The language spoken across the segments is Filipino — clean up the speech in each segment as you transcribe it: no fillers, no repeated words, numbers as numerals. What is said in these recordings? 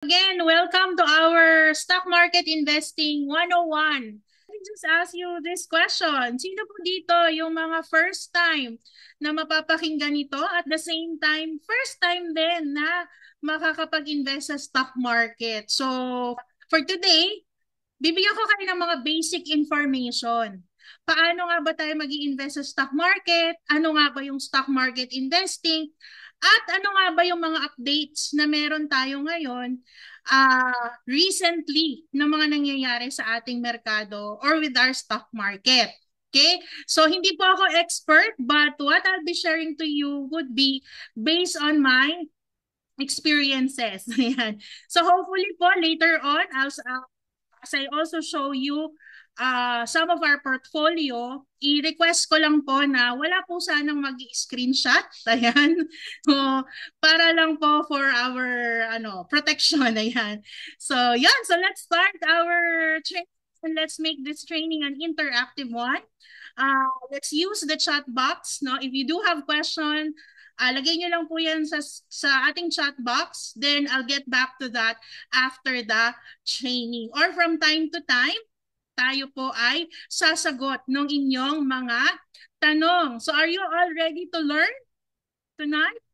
Again, welcome to our Stock Market Investing 101. Let me just ask you this question. Sino po dito yung mga first time na mapapakinggan ito at the same time, first time din na makakapag-invest sa stock market? So, for today, bibigyan ko kayo ng mga basic information. Paano nga ba tayo mag-i-invest sa stock market? Ano nga ba yung stock market investing? At ano nga ba yung mga updates na meron tayo ngayon recently na mga nangyayari sa ating merkado or with our stock market? Okay? So, hindi po ako expert, but what I'll be sharing to you would be based on my experiences. Ayan. So, hopefully po later on, as I also show you some of our portfolio, i-request ko lang po na wala po sanang mag-screenshot. Ayan. So, para lang po for our protection. Ayan. So, yan. So, let's start our training and let's make this training an interactive one. Let's use the chat box. No? If you do have question, lagay nyo lang po yan sa ating chat box. Then, I'll get back to that after the training. Or from time to time, tayo po ay sasagot ng inyong mga tanong. So, are you all ready to learn tonight?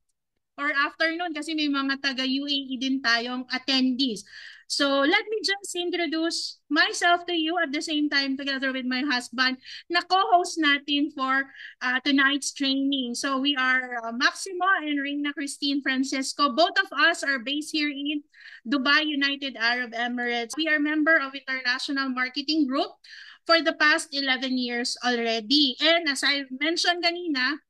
Or afternoon? Kasi may mga taga-UAE din tayong attendees. So, let me just introduce myself to you at the same time together with my husband na co-host natin for tonight's training. So, we are Maximo and Reina Christine Francisco. Both of us are based here in Dubai, United Arab Emirates. We are member of International Marketing Group for the past 11 years already. And as I mentioned kanina,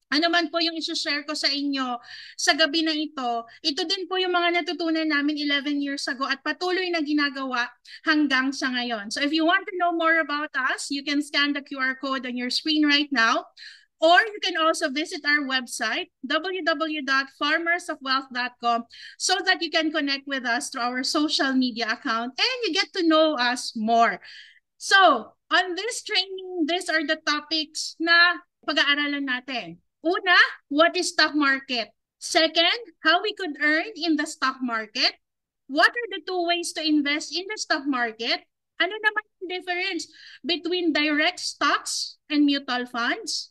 ano man po yung isi-share ko sa inyo sa gabi na ito din po yung mga natutunan namin 11 years ago at patuloy na ginagawa hanggang sa ngayon. So if you want to know more about us, you can scan the QR code on your screen right now. Or you can also visit our website, www.farmersofwealth.com, so that you can connect with us through our social media account and you get to know us more. So, on this training, these are the topics na pag-aaralan natin. Una, what is stock market? Second, how we could earn in the stock market. What are the two ways to invest in the stock market? Ano naman yung difference between direct stocks and mutual funds?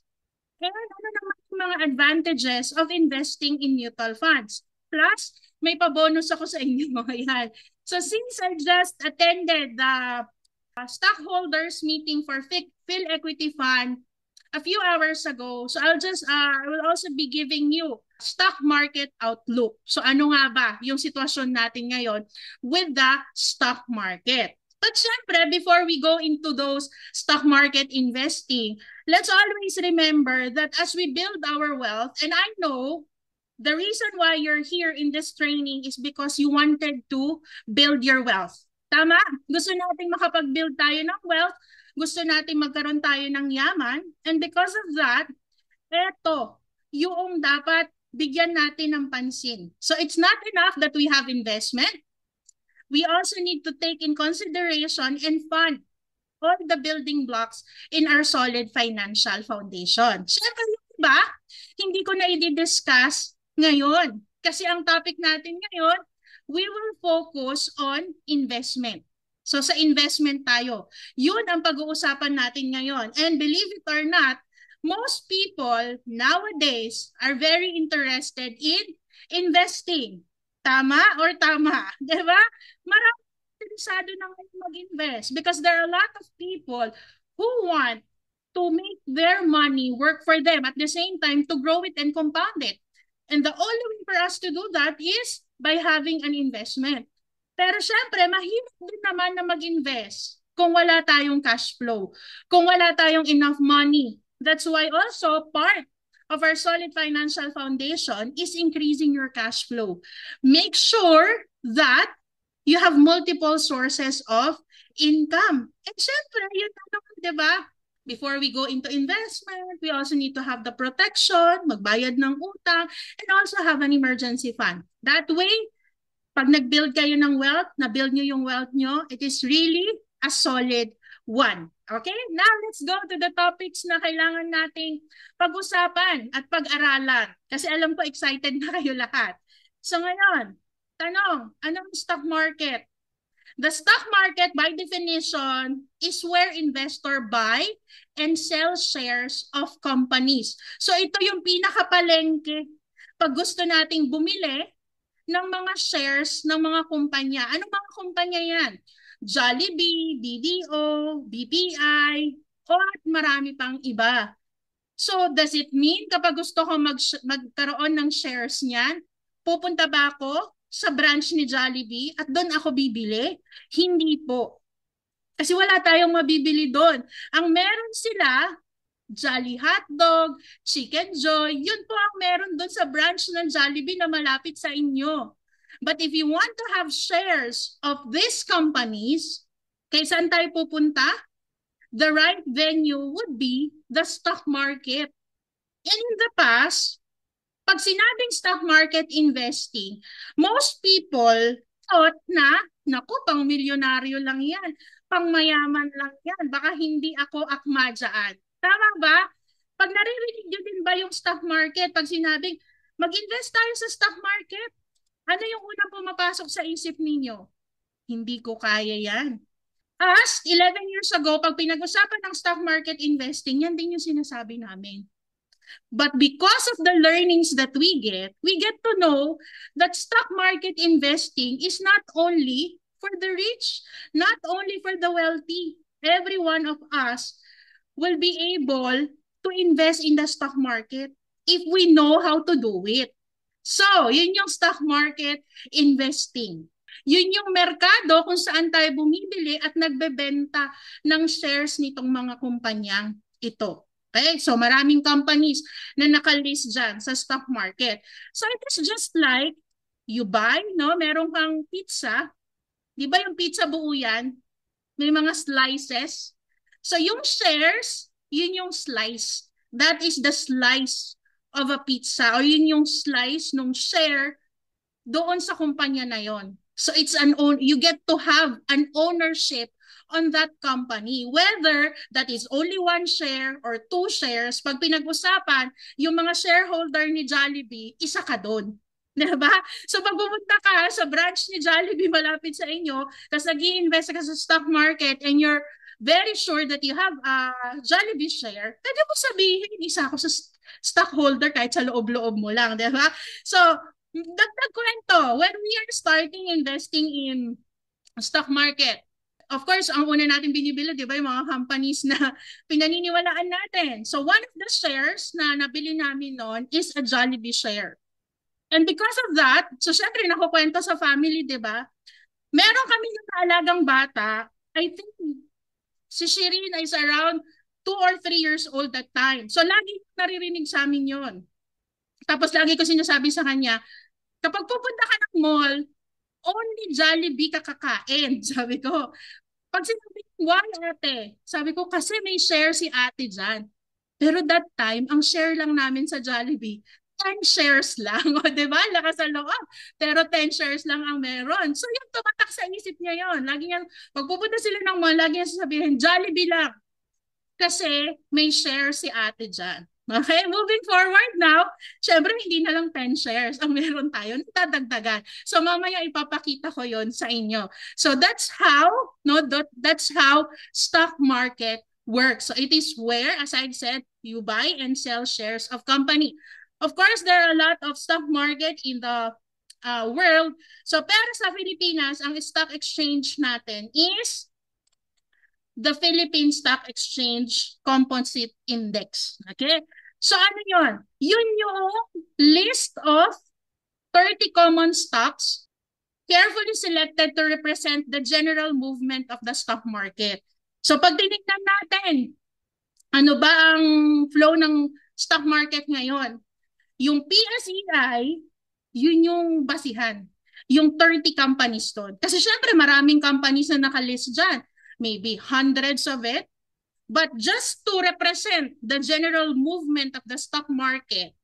And ano naman yung mga advantages of investing in mutual funds? Plus, may pa-bonus ako sa inyo. Ayan. So since I just attended the stockholders meeting for Phil Equity Fund a few hours ago. So I will also be giving you stock market outlook. So ano nga ba yung sitwasyon natin ngayon with the stock market? But syempre, before we go into those stock market investing, let's always remember that as we build our wealth, and I know the reason why you're here in this training is because you wanted to build your wealth. Tama? Gusto nating makapag-build tayo ng wealth, gusto nating magkaroon tayo ng yaman, and because of that, eto, yung dapat bigyan natin ng pansin. So it's not enough that we have investment. We also need to take in consideration and fund all the building blocks in our solid financial foundation. Siyempre, ba? Hindi ko na i-discuss ngayon. Kasi ang topic natin ngayon, we will focus on investment. So sa investment tayo. Yun ang pag-uusapan natin ngayon. And believe it or not, most people nowadays are very interested in investing. Tama or tama? Diba? Marami interesado na ngayon mag-invest because there are a lot of people who want to make their money work for them at the same time to grow it and compound it. And the only way for us to do that is by having an investment. Pero syempre, mahirap din naman na mag-invest kung wala tayong cash flow, kung wala tayong enough money. That's why also part of our solid financial foundation is increasing your cash flow. Make sure that you have multiple sources of income. And syempre, yun na naman, di ba? Before we go into investment, we also need to have the protection, magbayad ng utang, and also have an emergency fund. That way, pag nag-build kayo ng wealth, na-build nyo yung wealth nyo, it is really a solid one. Okay? Now, let's go to the topics na kailangan nating pag-usapan at pag-aralan. Kasi alam ko excited na kayo lahat. So ngayon, Tanong, anong stock market? The stock market, by definition, is where investor buy and sell shares of companies. So ito yung pinakapalengke pag gusto nating bumili ng mga shares ng mga kumpanya. Anong mga kumpanya yan? Jollibee, BDO, BPI, at marami pang iba. So does it mean kapag gusto ko magkaroon ng shares niyan, pupunta ba ako sa branch ni Jollibee at doon ako bibili? Hindi po. Kasi wala tayong mabibili doon. Ang meron sila, Jolly Hotdog, Chicken Joy, yun po ang meron doon sa branch ng Jollibee na malapit sa inyo. But if you want to have shares of these companies, kay saan tayo pupunta? The right venue would be the stock market. And in the past, pag sinabing stock market investing, most people thought na, naku, pang milyonaryo lang yan, pang mayaman lang yan, baka hindi ako akma dyan. Tama ba? Pag naririnig nyo din ba yung stock market, pag sinabing, mag-invest tayo sa stock market, ano yung unang pumapasok sa isip ninyo? Hindi ko kaya yan. As 11 years ago, pag pinag-usapan ng stock market investing, yan din yung sinasabi namin. But because of the learnings that we get to know that stock market investing is not only for the rich, not only for the wealthy. Every one of us will be able to invest in the stock market if we know how to do it. So, yun yung stock market investing. Yun yung merkado kung saan tayo bumibili at nagbebenta ng shares nitong mga kumpanyang ito. Okay? So, maraming companies na nakalist dyan sa stock market. So, it is just like you buy, no? Meron kang pizza. Di ba yung pizza buo yan? May mga slices. So, yung shares, yun yung slice. That is the slice of a pizza. O yun yung slice nung share doon sa kumpanya na yon. So it's you get to have an ownership on that company, whether that is only one share or two shares. Pag pinag-usapan, yung mga shareholder ni Jollibee, isa ka doon. Diba? So pag pumunta ka sa branch ni Jollibee malapit sa inyo, tapos nag-i-invest ka sa stock market and you're very sure that you have a Jollibee share, pwede mo sabihin, isa ako sa stockholder kahit sa loob-loob mo lang. Diba? So, dagdag kwento, when we are starting investing in stock market, of course, ang una natin binibili, di ba, yung mga companies na pinaniniwalaan natin. So, one of the shares na nabili namin noon is a Jollibee share. And because of that, so syempre nakukwento sa family, di ba, meron kami yung alagang bata, I think si Shirin is around 2 or 3 years old that time. So, lagi naririnig sa amin yon. Tapos lagi ko sinasabi sa kanya, kapag pupunta ka ng mall, only Jollibee ka kakain. Sabi ko, pag sinabi ko, why ate? Sabi ko, kasi may share si ate dyan. Pero that time, ang share lang namin sa Jollibee, 10 shares lang. O, diba? Lakas sa loob. Pero 10 shares lang ang meron. So, yung tumatak sa isip niya yon. Lagi niya, pag pupunta sila ng mall, lagi niya sasabihin, Jollibee lang. Kasi may share si ate dyan. Okay, moving forward now, syempre hindi na lang 10 shares ang meron tayo, natadagdagan. So mamaya ipapakita ko yon sa inyo. So that's how, no, that's how stock market works. So it is where, as I said, you buy and sell shares of company. Of course, there are a lot of stock market in the world. So pero sa Pilipinas, ang stock exchange natin is the Philippine Stock Exchange Composite Index. Okay? So ano yun? Yun yung list of 30 common stocks carefully selected to represent the general movement of the stock market. So pag tinignan natin, ano ba ang flow ng stock market ngayon? Yung PSEI, yun yung basihan. Yung 30 companies doon. Kasi syempre maraming companies na nakalist dyan. Maybe hundreds of it. But just to represent the general movement of the stock market,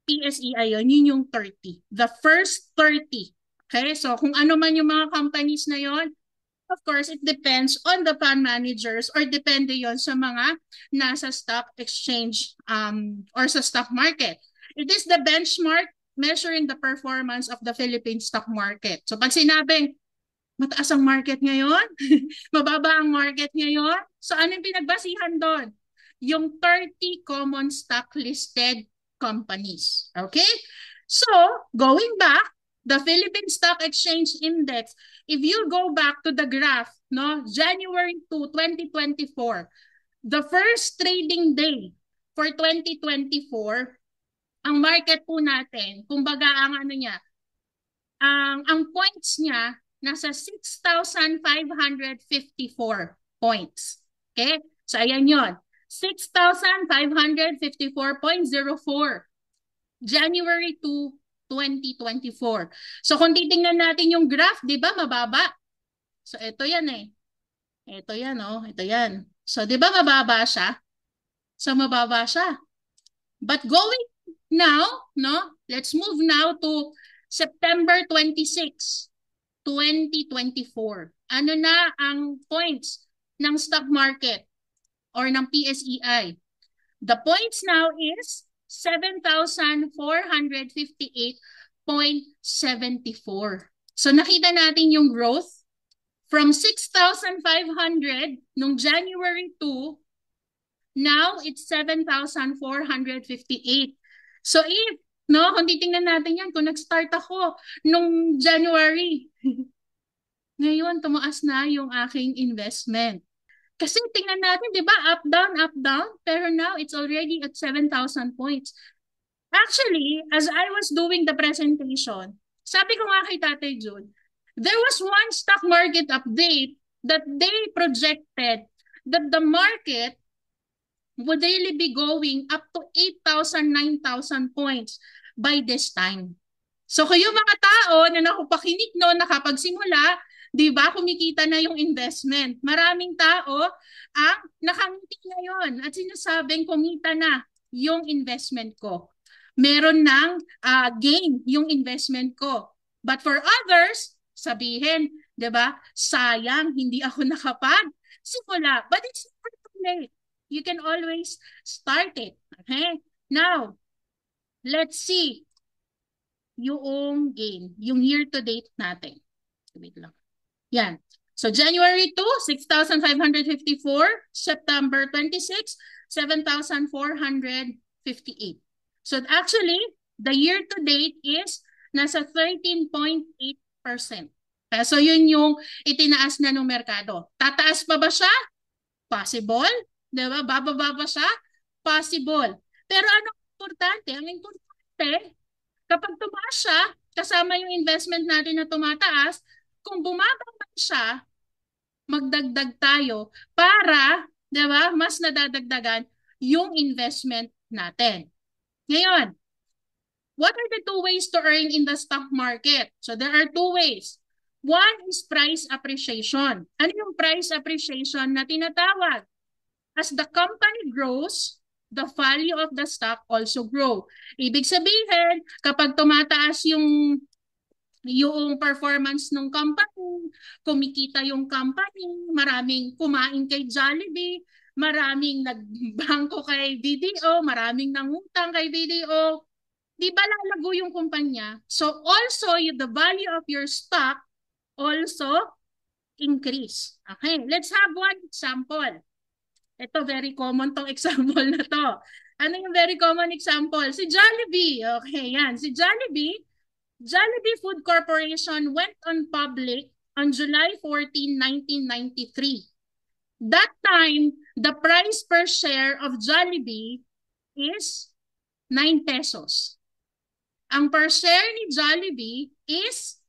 PSEI yun yung 30. The first 30. Okay? So kung ano man yung mga companies na yon, of course, it depends on the fund managers or depende yon sa mga nasa stock exchange or sa stock market. It is the benchmark measuring the performance of the Philippine stock market. So pag sinabing, mataas ang market ngayon, mababa ang market ngayon, so anong pinagbasihan doon? Yung 30 common stock listed companies. Okay? So, going back, the Philippine Stock Exchange Index, if you go back to the graph, no, January 2, 2024, the first trading day for 2024, ang market po natin, kumbaga ang ano niya, ang points niya nasa 6,554 points. Okay? So ayan 'yon. 6,554.04 January 2, 2024. So kung titingnan natin yung graph, 'di ba mababa? So ito 'yan eh. Ito 'yan oh, ito 'yan. So 'di ba mababa siya? So mababa siya. But going now, no? Let's move now to September 26, 2024. Ano na ang points ng stock market or ng PSEI? The points now is 7,458.74. So nakita natin yung growth from 6,500 nung January 2, now it's 7,458. So if, no, kung titingnan natin yan, kung nag-start ako nung January, ngayon tumaas na yung aking investment. Kasi tingnan natin, di ba, up, down, pero now it's already at 7,000 points. Actually, as I was doing the presentation, sabi ko nga kay Tatay Jun, there was one stock market update that they projected that the market would really be going up to 8,000, 9,000 points by this time. So kayo mga tao na nakupakinig no, nakapagsimula, di ba, kumikita na yung investment. Maraming tao ang nakangiti ngayon at sinasabing kumita na yung investment ko. Meron ng gain yung investment ko. But for others, sabihin, di ba, sayang, hindi ako nakapagsimula. But it's never too late. You can always start it. Okay? Now, let's see yung gain, yung year-to-date natin. Wait lang. Yan. So, January 2, 6,554. September 26, 7,458. So, actually, the year-to-date is nasa 13.8%. So, yun yung itinaas na ng merkado. Tataas pa ba siya? Possible. Diba? Bababa ba siya? Possible. Pero ano importante? Ang importante, kapag tumaas siya, kasama yung investment natin na tumataas, kung bumababa siya, magdagdag tayo para, di ba, mas nadadagdagan yung investment natin. Ngayon, what are the two ways to earn in the stock market? So there are two ways. One is price appreciation. Ano yung price appreciation na tinatawag? As the company grows, the value of the stock also grow. Ibig sabihin, kapag tumataas yung performance ng company, kumikita yung company, maraming kumain kay Jollibee, maraming nagbangko kay BDO, maraming nangutang kay BDO, di ba lalago yung kumpanya? So also, the value of your stock also increase. Okay, let's have one example. Ito, very common tong example na to. Ano yung very common example? Si Jollibee. Okay, yan. Si Jollibee, Jollibee Food Corporation went on public on July 14, 1993. That time, the price per share of Jollibee is 9 pesos. Ang per share ni Jollibee is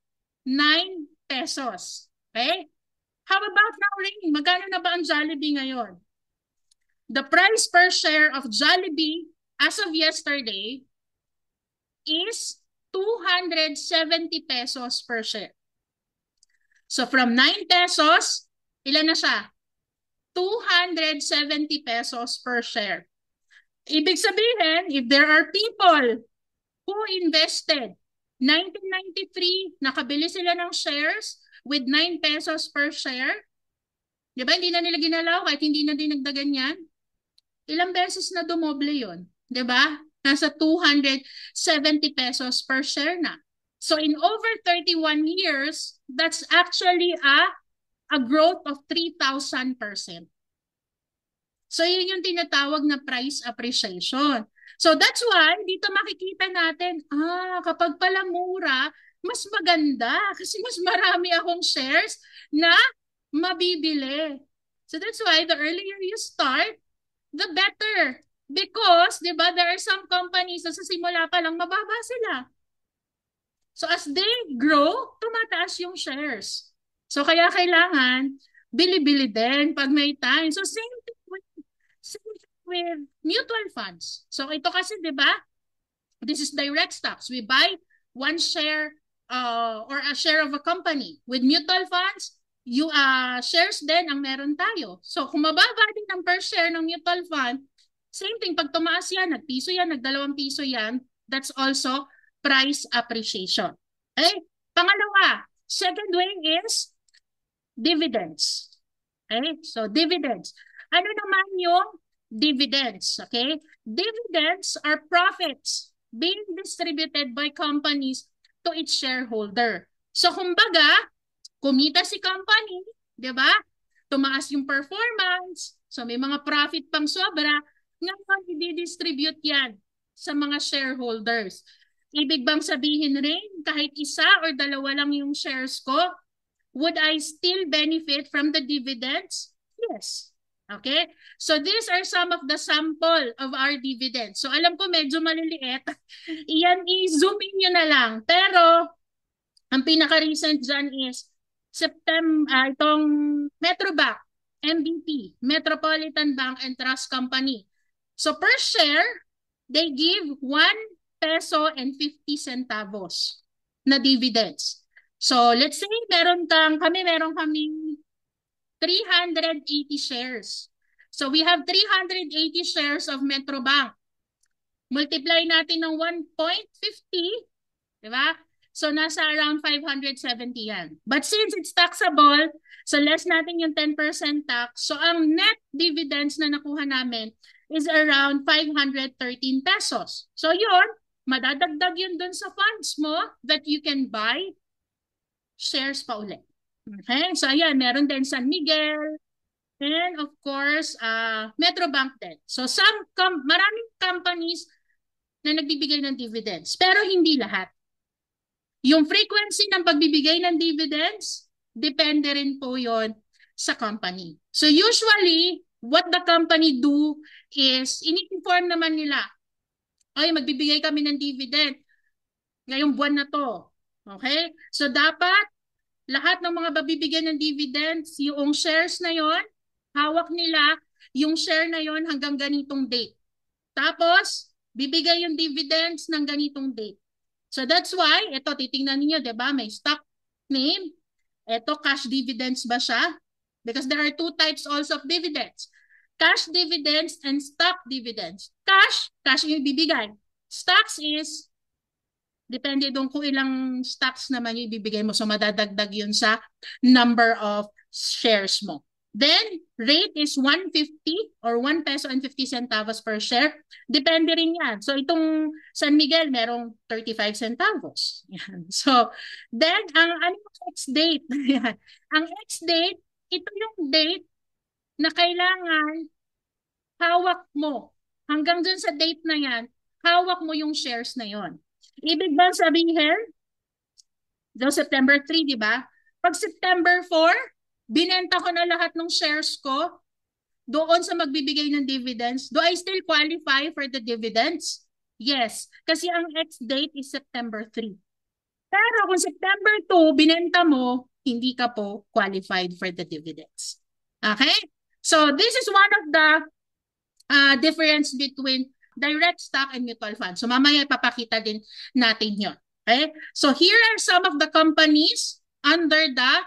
9 pesos. Okay? How about now, Ring? Magkano na ba ang Jollibee ngayon? The price per share of Jollibee as of yesterday is 270 pesos per share. So from 9 pesos, ilan na siya? 270 pesos per share. Ibig sabihin, if there are people who invested 1993, nakabili sila ng shares with 9 pesos per share, di ba hindi na nila ginalaw kahit hindi na dinagdagan yan? Ilang beses na dumoble yun, di ba? nasa 270 pesos per share na. So in over 31 years, that's actually a growth of 3,000%. So yun yung tinatawag na price appreciation. So that's why dito makikita natin, kapag pala mura, mas maganda kasi mas marami akong shares na mabibili. So that's why the earlier you start, the better. Because, di ba, there are some companies na sa simula pa lang mababa sila. So as they grow, tumataas yung shares. So kaya kailangan bili-bili din pag may time. So same thing with mutual funds. So ito kasi, di ba, this is direct stocks. We buy one share or a share of a company. With mutual funds, shares din ang meron tayo. So kung mababa din ang per share ng mutual fund, same thing, pag tumaas yan, nagpiso yan, nagdalawang piso yan, that's also price appreciation. Okay? Pangalawa, second way is dividends. Okay? So dividends. Ano naman yung dividends? Okay? Dividends are profits being distributed by companies to its shareholder. So kumbaga, kumita si company, di ba? Tumaas yung performance, so may mga profit pang sobra, ngayon i-distribute yan sa mga shareholders. Ibig bang sabihin rin, kahit isa or dalawa lang yung shares ko, would I still benefit from the dividends? Yes. Okay? So these are some of the sample of our dividends. So alam ko medyo maliliit. Iyan, i-zoom in nyo na lang. Pero, ang pinaka-recent dyan is itong Metrobank, MBP, Metropolitan Bank and Trust Company. So per share, they give 1 peso and 50 centavos na dividends. So let's say meron kaming 380 shares. So we have 380 shares of Metrobank. Multiply natin ng 1.50, di ba? So nasa around 570 yan. But since it's taxable, so less natin yung 10% tax. So ang net dividends na nakuha namin is around 513 pesos. So yun, madadagdag yun dun sa funds mo that you can buy shares pa ulit. Okay? So ayan, meron din San Miguel, and of course, Metrobank din. So maraming companies na nagbibigay ng dividends, pero hindi lahat. Yung frequency ng pagbibigay ng dividends, depende rin po yon sa company. So usually, what the company do is, ini-inform naman nila, ay magbibigay kami ng dividend ngayong buwan na to. Okay? So dapat, lahat ng mga babibigyan ng dividends, yung shares na yon, hawak nila yung share na yon hanggang ganitong date. Tapos, bibigay yung dividends ng ganitong date. So that's why, ito titingnan niyo, 'di ba? May stock name. Ito cash dividends ba siya? Because there are two types also of dividends. Cash dividends and stock dividends. Cash yung ibibigay. Stocks is depende doon kung ilang stocks naman yung ibibigay mo. So madadagdag yun sa number of shares mo. Then, rate is 150 or 1 peso and 50 centavos per share. Depende rin yan. So, itong San Miguel, merong 35 centavos. Yan. So, then, ang ex-date? Ang ex-date, ito yung date na kailangan hawak mo. Hanggang dun sa date na yan, hawak mo yung shares na yon. Ibig bang sabihin, daw September 3, di ba? Pag September 4, binenta ko na lahat ng shares ko doon sa magbibigay ng dividends. Do I still qualify for the dividends? Yes, kasi ang ex-date is September 3. Pero kung September 2, binenta mo, hindi ka po qualified for the dividends. Okay? So this is one of the difference between direct stock and mutual fund. So mamaya ipapakita din natin yun. Okay? So here are some of the companies under the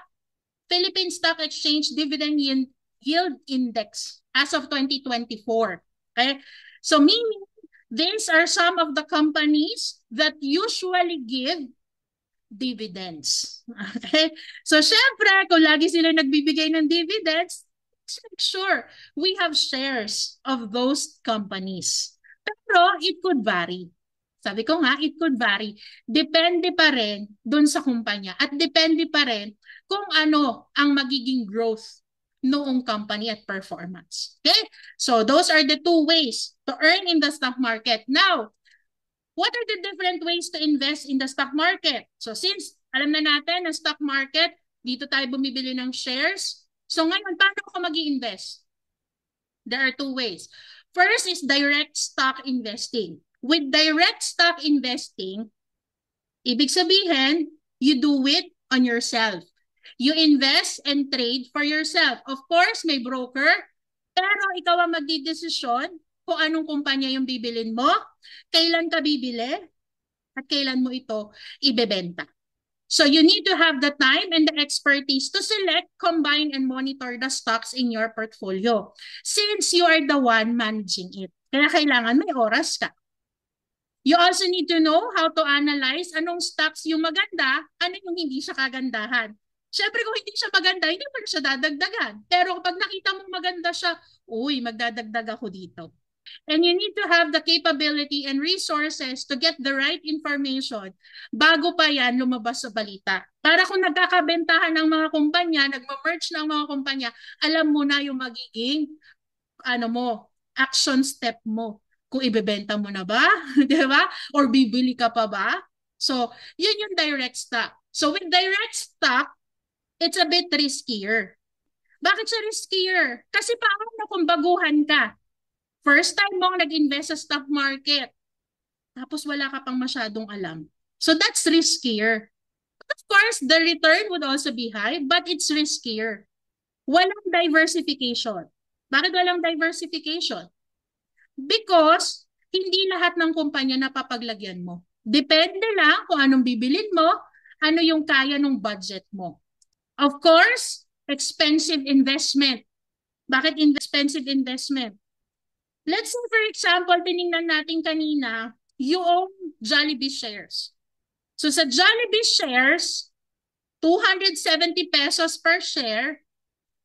Philippine Stock Exchange Dividend Yield Index as of 2024. Okay? So meaning, these are some of the companies that usually give dividends. Okay? So syempre, kung lagi sila nagbibigay ng dividends, let's make sure we have shares of those companies. Pero it could vary. Sabi ko nga, it could vary. Depende pa rin dun sa kumpanya at depende pa rin kung ano ang magiging growth noong company at performance. Okay? So those are the two ways to earn in the stock market. Now, what are the different ways to invest in the stock market? So since alam na natin ang stock market, dito tayo bumibili ng shares. So ngayon, paano ako mag-i-invest? There are two ways. First is direct stock investing. With direct stock investing, ibig sabihin, you do it on yourself. You invest and trade for yourself. Of course, may broker, pero ikaw ang magdidesisyon kung anong kumpanya yung bibilin mo, kailan ka bibili, at kailan mo ito ibebenta. So you need to have the time and the expertise to select, combine, and monitor the stocks in your portfolio since you are the one managing it. Kaya kailangan may oras ka. You also need to know how to analyze anong stocks yung maganda, ano yung hindi siya kagandahan. Siyempre kung hindi siya maganda, hindi mo siya dadagdagan. Pero kapag nakita mong maganda siya, uy, magdadagdag ako dito. And you need to have the capability and resources to get the right information bago pa yan lumabas sa balita. Para kung nagkakabentahan ng mga kumpanya, nagma-merge ng mga kumpanya, alam mo na yung magiging action step mo. Kung ibebenta mo na ba, di ba? Or bibili ka pa ba? So, yun yung direct stock. So, with direct stock, it's a bit riskier. Bakit siya riskier? Kasi paano kung baguhan ka? First time mong nag-invest sa stock market, tapos wala ka pang masyadong alam. So that's riskier. Of course, the return would also be high, but it's riskier. Walang diversification. Bakit walang diversification? Because hindi lahat ng kumpanya napapaglagyan mo. Depende lang kung anong bibilin mo, ano yung kaya ng budget mo. Of course, expensive investment. Bakit expensive investment? Let's say, for example, tinignan natin kanina, you own Jollibee shares. So sa Jollibee shares, 270 pesos per share.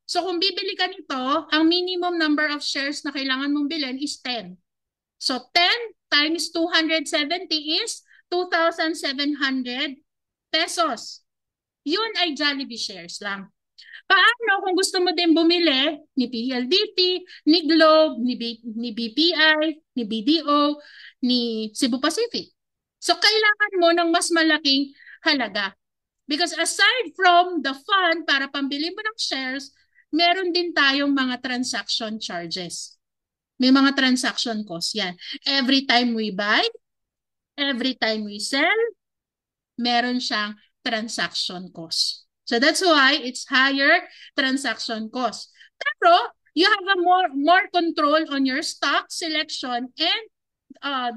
So kung bibili ka nito, ang minimum number of shares na kailangan mong bilhin is 10. So 10 times 270 is 2,700 pesos. Yun ay Jollibee shares lang. Paano kung gusto mo din bumili ni PLDT, ni Globe, ni BPI, ni BDO, ni Cebu Pacific? So kailangan mo ng mas malaking halaga. Because aside from the fund para pambili mo ng shares, meron din tayong mga transaction charges. May mga transaction costs yan. Every time we buy, every time we sell, meron siyang transaction cost. So that's why it's higher transaction cost. Pero you have a more control on your stock selection and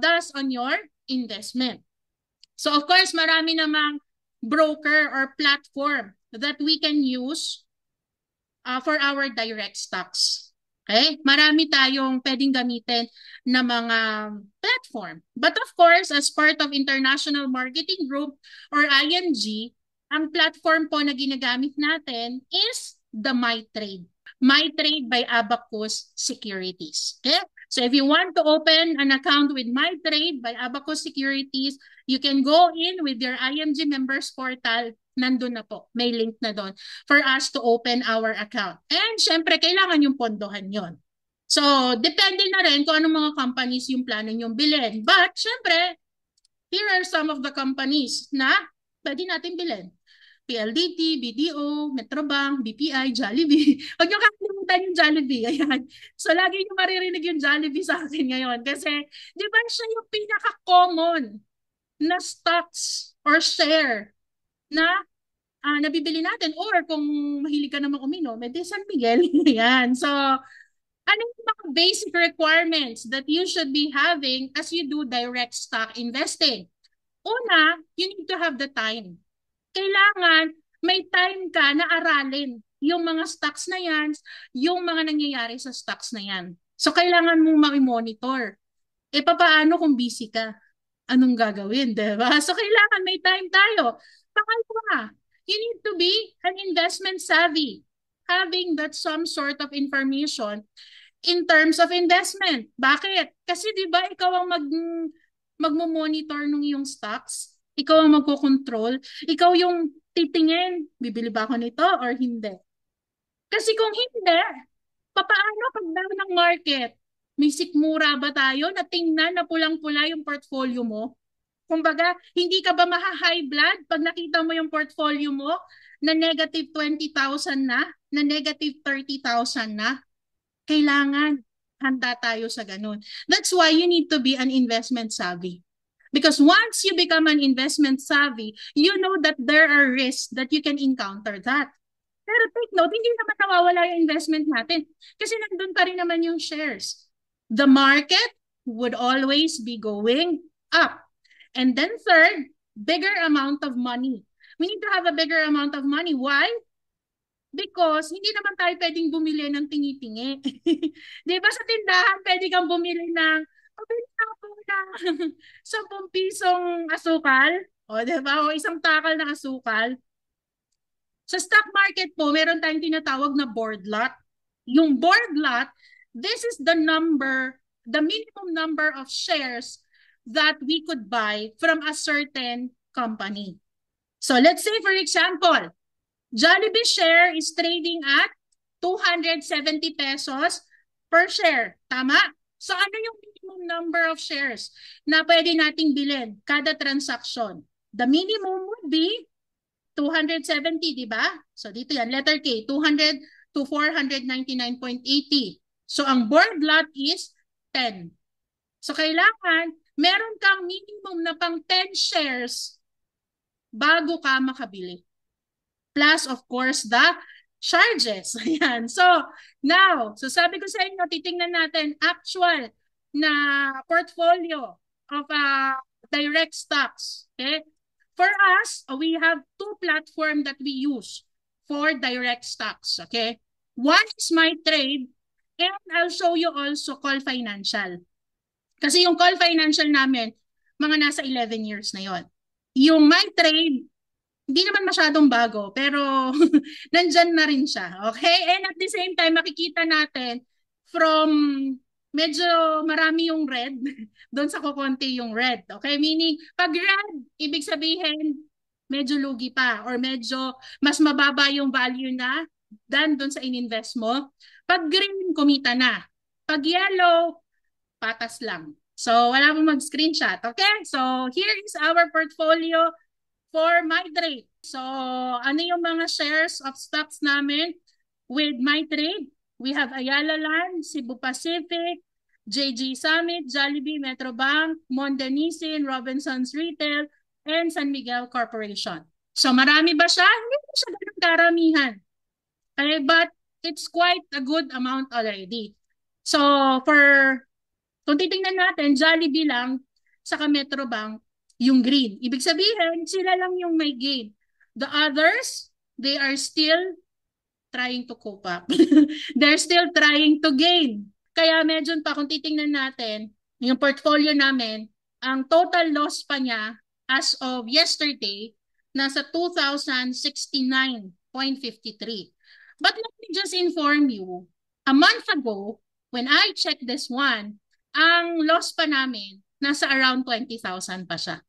thus on your investment. So of course, marami namang broker or platform that we can use for our direct stocks. Okay? Marami tayong pwedeng gamitin na mga platform. But of course, as part of International Marketing Group or IMG, ang platform po na ginagamit natin is the MyTrade. MyTrade by Abacus Securities. Okay? So if you want to open an account with MyTrade by Abacus Securities, you can go in with your IMG members portal. Nandun na po. May link na doon for us to open our account. And syempre, kailangan yung pondohan yon. So, depende na rin kung anong mga companies yung plano nyong bilhin. But, syempre, here are some of the companies na pwede natin bilhin. PLDT, BDO, Metrobank, BPI, Jollibee. Huwag niyo kakalimutan yung Jollibee. Ayan. So, lagi niyo maririnig yung Jollibee sa akin ngayon. Kasi, di ba siya yung pinaka-common na stocks or share na nabibili natin? Or kung mahilig ka naman uminom, edi San Miguel. Ayan. So, ano yung mga basic requirements that you should be having as you do direct stock investing? Una, you need to have the time. Kailangan may time ka na aralin yung mga stocks na yan, yung mga nangyayari sa stocks na yan. So, kailangan mong ma-monitor. E, paano kung busy ka? Anong gagawin, diba? So, kailangan may time tayo. Pangalawa, you need to be an investment savvy. Having that some sort of information in terms of investment. Bakit? Kasi 'di ba ikaw ang magmo-monitor ng iyong stocks, ikaw ang magko-control, ikaw yung titingin, bibili ba ako nito or hindi. Kasi kung hindi, papaano pag down ng market? May sikmura ba tayo na tingnan na pulang-pula yung portfolio mo? Kumbaga, hindi ka ba maha-high blood pag nakita mo yung portfolio mo na negative 20,000 na negative 30,000 na? Kailangan handa tayo sa ganun. That's why you need to be an investment savvy. Because once you become an investment savvy, you know that there are risks that you can encounter that. Pero take note, hindi naman nawawala yung investment natin. Kasi nandun pa rin naman yung shares. The market would always be going up. And then third, bigger amount of money. We need to have a bigger amount of money. Why? Because hindi naman tayo pwedeng bumili ng tingi-tingi. Di ba sa tindahan, pwede kang bumili ng, pabili ako ng 10 pisong asukal. O, di ba? O isang takal na asukal. Sa stock market po, meron tayong tinatawag na board lot. Yung board lot, this is the number, the minimum number of shares that we could buy from a certain company. So let's say, for example, Jollibee share is trading at 270 pesos per share. Tama? So ano yung minimum number of shares na pwede nating bilhin kada transaction? The minimum would be 270, di ba? So dito yan, letter K, 200 to 499.80. So ang board lot is 10. So kailangan meron kang minimum na pang 10 shares bago ka makabili. Plus, of course, the charges. Ayan. So, now, so sabi ko sa inyo, titingnan natin actual na portfolio of direct stocks. Okay? For us, we have two platforms that we use for direct stocks. Okay? One is MyTrade, and I'll show you also Call Financial. Kasi yung Call Financial namin, mga nasa 11 years na yon. Yung MyTrade, hindi naman masyadong bago, pero nandyan na rin siya. Okay? And at the same time, makikita natin from medyo marami yung red, doon sa kukonti yung red. Okay? Meaning, pag red, ibig sabihin, medyo lugi pa or medyo mas mababa yung value na than doon sa ininvest mo. Pag green, kumita na. Pag yellow, patas lang. So, wala pong mag-screenshot. Okay? So, here is our portfolio for MyTrade. So, ano yung mga shares of stocks namin with MyTrade? We have Ayala Land, Cebu Pacific, JG Summit, Jollibee, Metrobank, Mondanisin, Robinsons Retail, and San Miguel Corporation. So, marami ba siya? Hindi ba siya ganun karamihan. Okay, but it's quite a good amount already. So, kung titingnan natin, Jollibee lang, saka Metrobank, yung green. Ibig sabihin, sila lang yung may gain. The others, they are still trying to cope up. They're still trying to gain. Kaya medyo pa, kung titingnan natin, yung portfolio namin, ang total loss pa niya as of yesterday, nasa 2,069.53. But let me just inform you, a month ago, when I checked this one, ang loss pa namin, nasa around 20,000 pa siya.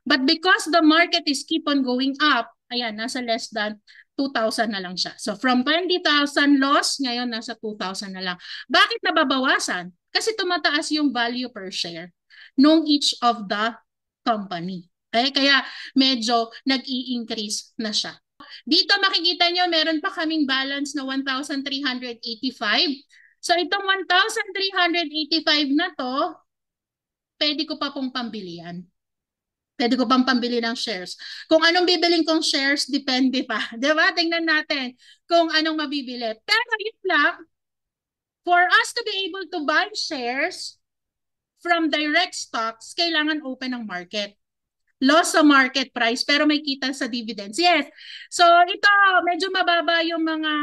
But because the market is keep on going up, ayan, nasa less than 2,000 na lang siya. So from 20,000 loss, ngayon nasa 2,000 na lang. Bakit nababawasan? Kasi tumataas yung value per share nung each of the company. Okay? Kaya medyo nag-i-increase na siya. Dito makikita nyo, meron pa kaming balance na 1,385. So itong 1,385 na to, pwede ko pa pong pambilihan. Pwede ko pang pambili ng shares. Kung anong bibiling kong shares, depende pa. Diba? Tingnan natin kung anong mabibili. Pero yun lang, for us to be able to buy shares from direct stocks, kailangan open ang market. Loss sa market price, pero may kita sa dividends. Yes. So ito, medyo mababa yung mga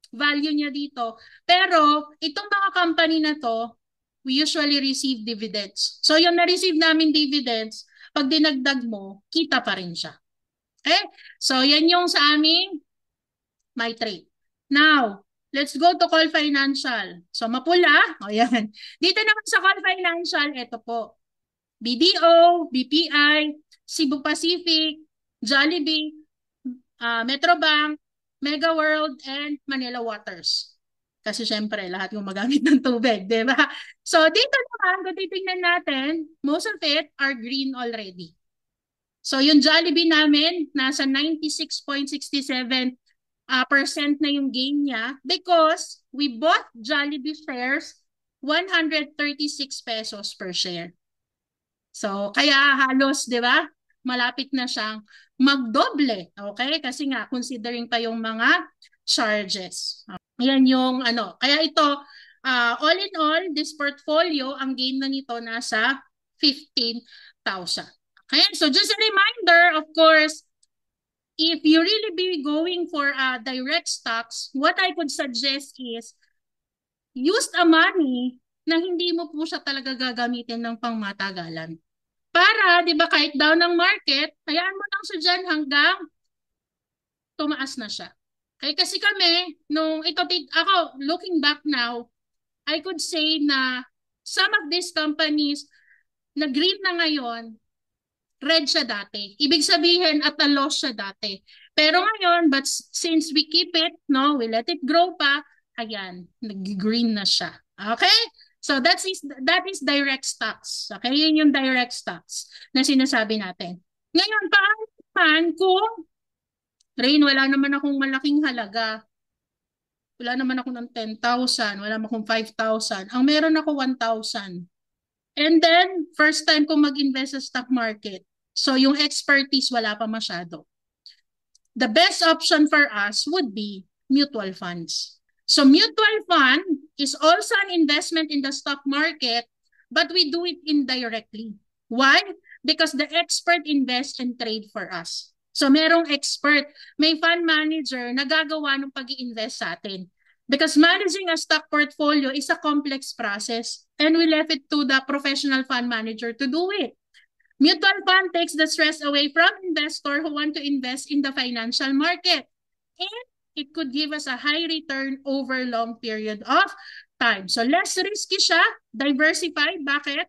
value niya dito. Pero itong mga company na to, we usually receive dividends. So yung na-receive namin dividends, pag dinagdag mo, kita pa rin siya. Okay? So, yan yung sa aming MyTrade. Now, Let's go to Call Financial. So mapula, o yan. Dito naman sa Call Financial, ito po. BDO, BPI, Cebu Pacific, Jollibee, Metrobank, Mega World, and Manila Waters. Kasi syempre, lahat yung magamit ng tubig, di ba? So dito naman, kung titingnan natin, most of it are green already. So yung Jollibee namin, nasa 96.67% na yung gain niya because we bought Jollibee shares 136 pesos per share. So, kaya halos, di ba, malapit na siyang magdoble. Okay? Kasi nga, considering pa yung mga charges. Yan yung ano. Kaya ito, all in all, this portfolio, ang gain na nito nasa 15,000. Okay? So, just a reminder, of course, if you really be going for direct stocks, what I could suggest is use a money na hindi mo po siya talaga gagamitin ng pangmatagalan. Para, di ba, kahit down ng market, hayaan mo lang siya dyan hanggang tumaas na siya. Okay, kasi kami, nung ito, ako, looking back now, I could say na some of these companies na green na ngayon, red siya dati. Ibig sabihin at a loss siya dati. Pero ngayon, but since we keep it, no, we let it grow pa, ayan, nag-green na siya. Okay? So that is direct stocks. Okay? Yun yung direct stocks na sinasabi natin. Ngayon, paano naman kung Rain, wala naman akong malaking halaga. Wala naman ako ng 10,000, wala naman akong 5,000. Ang meron ako 1,000. And then, first time ko mag-invest sa stock market. So, yung expertise wala pa masyado. The best option for us would be mutual funds. So, mutual fund is also an investment in the stock market, but we do it indirectly. Why? Because the expert invests and trade for us. So, merong expert, may fund manager na gagawa ng pag-i-invest sa atin. Because managing a stock portfolio is a complex process and we left it to the professional fund manager to do it. Mutual fund takes the stress away from investors who want to invest in the financial market. And it could give us a high return over long period of time. So less risky siya, diversified. Bakit?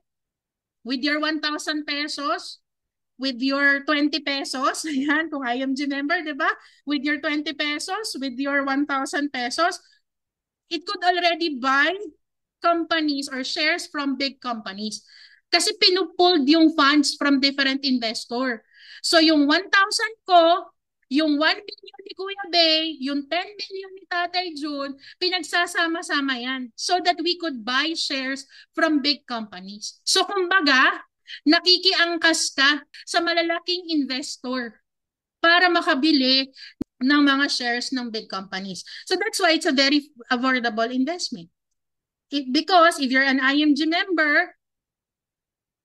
With your 1,000 pesos, with your 20 pesos, ayan, kung IMG member, di ba? With your 20 pesos, with your 1,000 pesos, it could already buy companies or shares from big companies. Kasi pinupulled yung funds from different investor. So yung 1,000 ko, yung 1 million ni Kuya Bay, yung 10 million ni Tatay June, pinagsasama-sama yan so that we could buy shares from big companies. So kumbaga, nakikiangkas ka sa malalaking investor para makabili ng mga shares ng big companies. So that's why it's a very affordable investment. Because if you're an IMG member,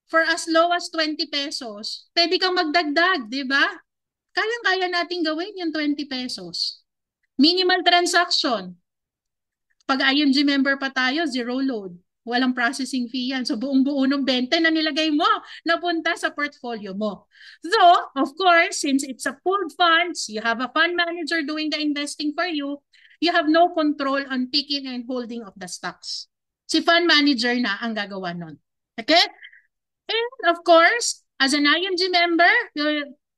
for as low as 20 pesos, pwede kang magdagdag, di ba? Kayang-kaya natin gawin yung 20 pesos. Minimal transaction. Pag IMG member pa tayo, zero load. Walang processing fee yan. So buong-buo ng 20 na nilagay mo, napunta sa portfolio mo. So, of course, since it's a pooled funds, you have a fund manager doing the investing for you, you have no control on picking and holding of the stocks. Si fund manager na ang gagawa nun. Okay? And of course, as an IMG member,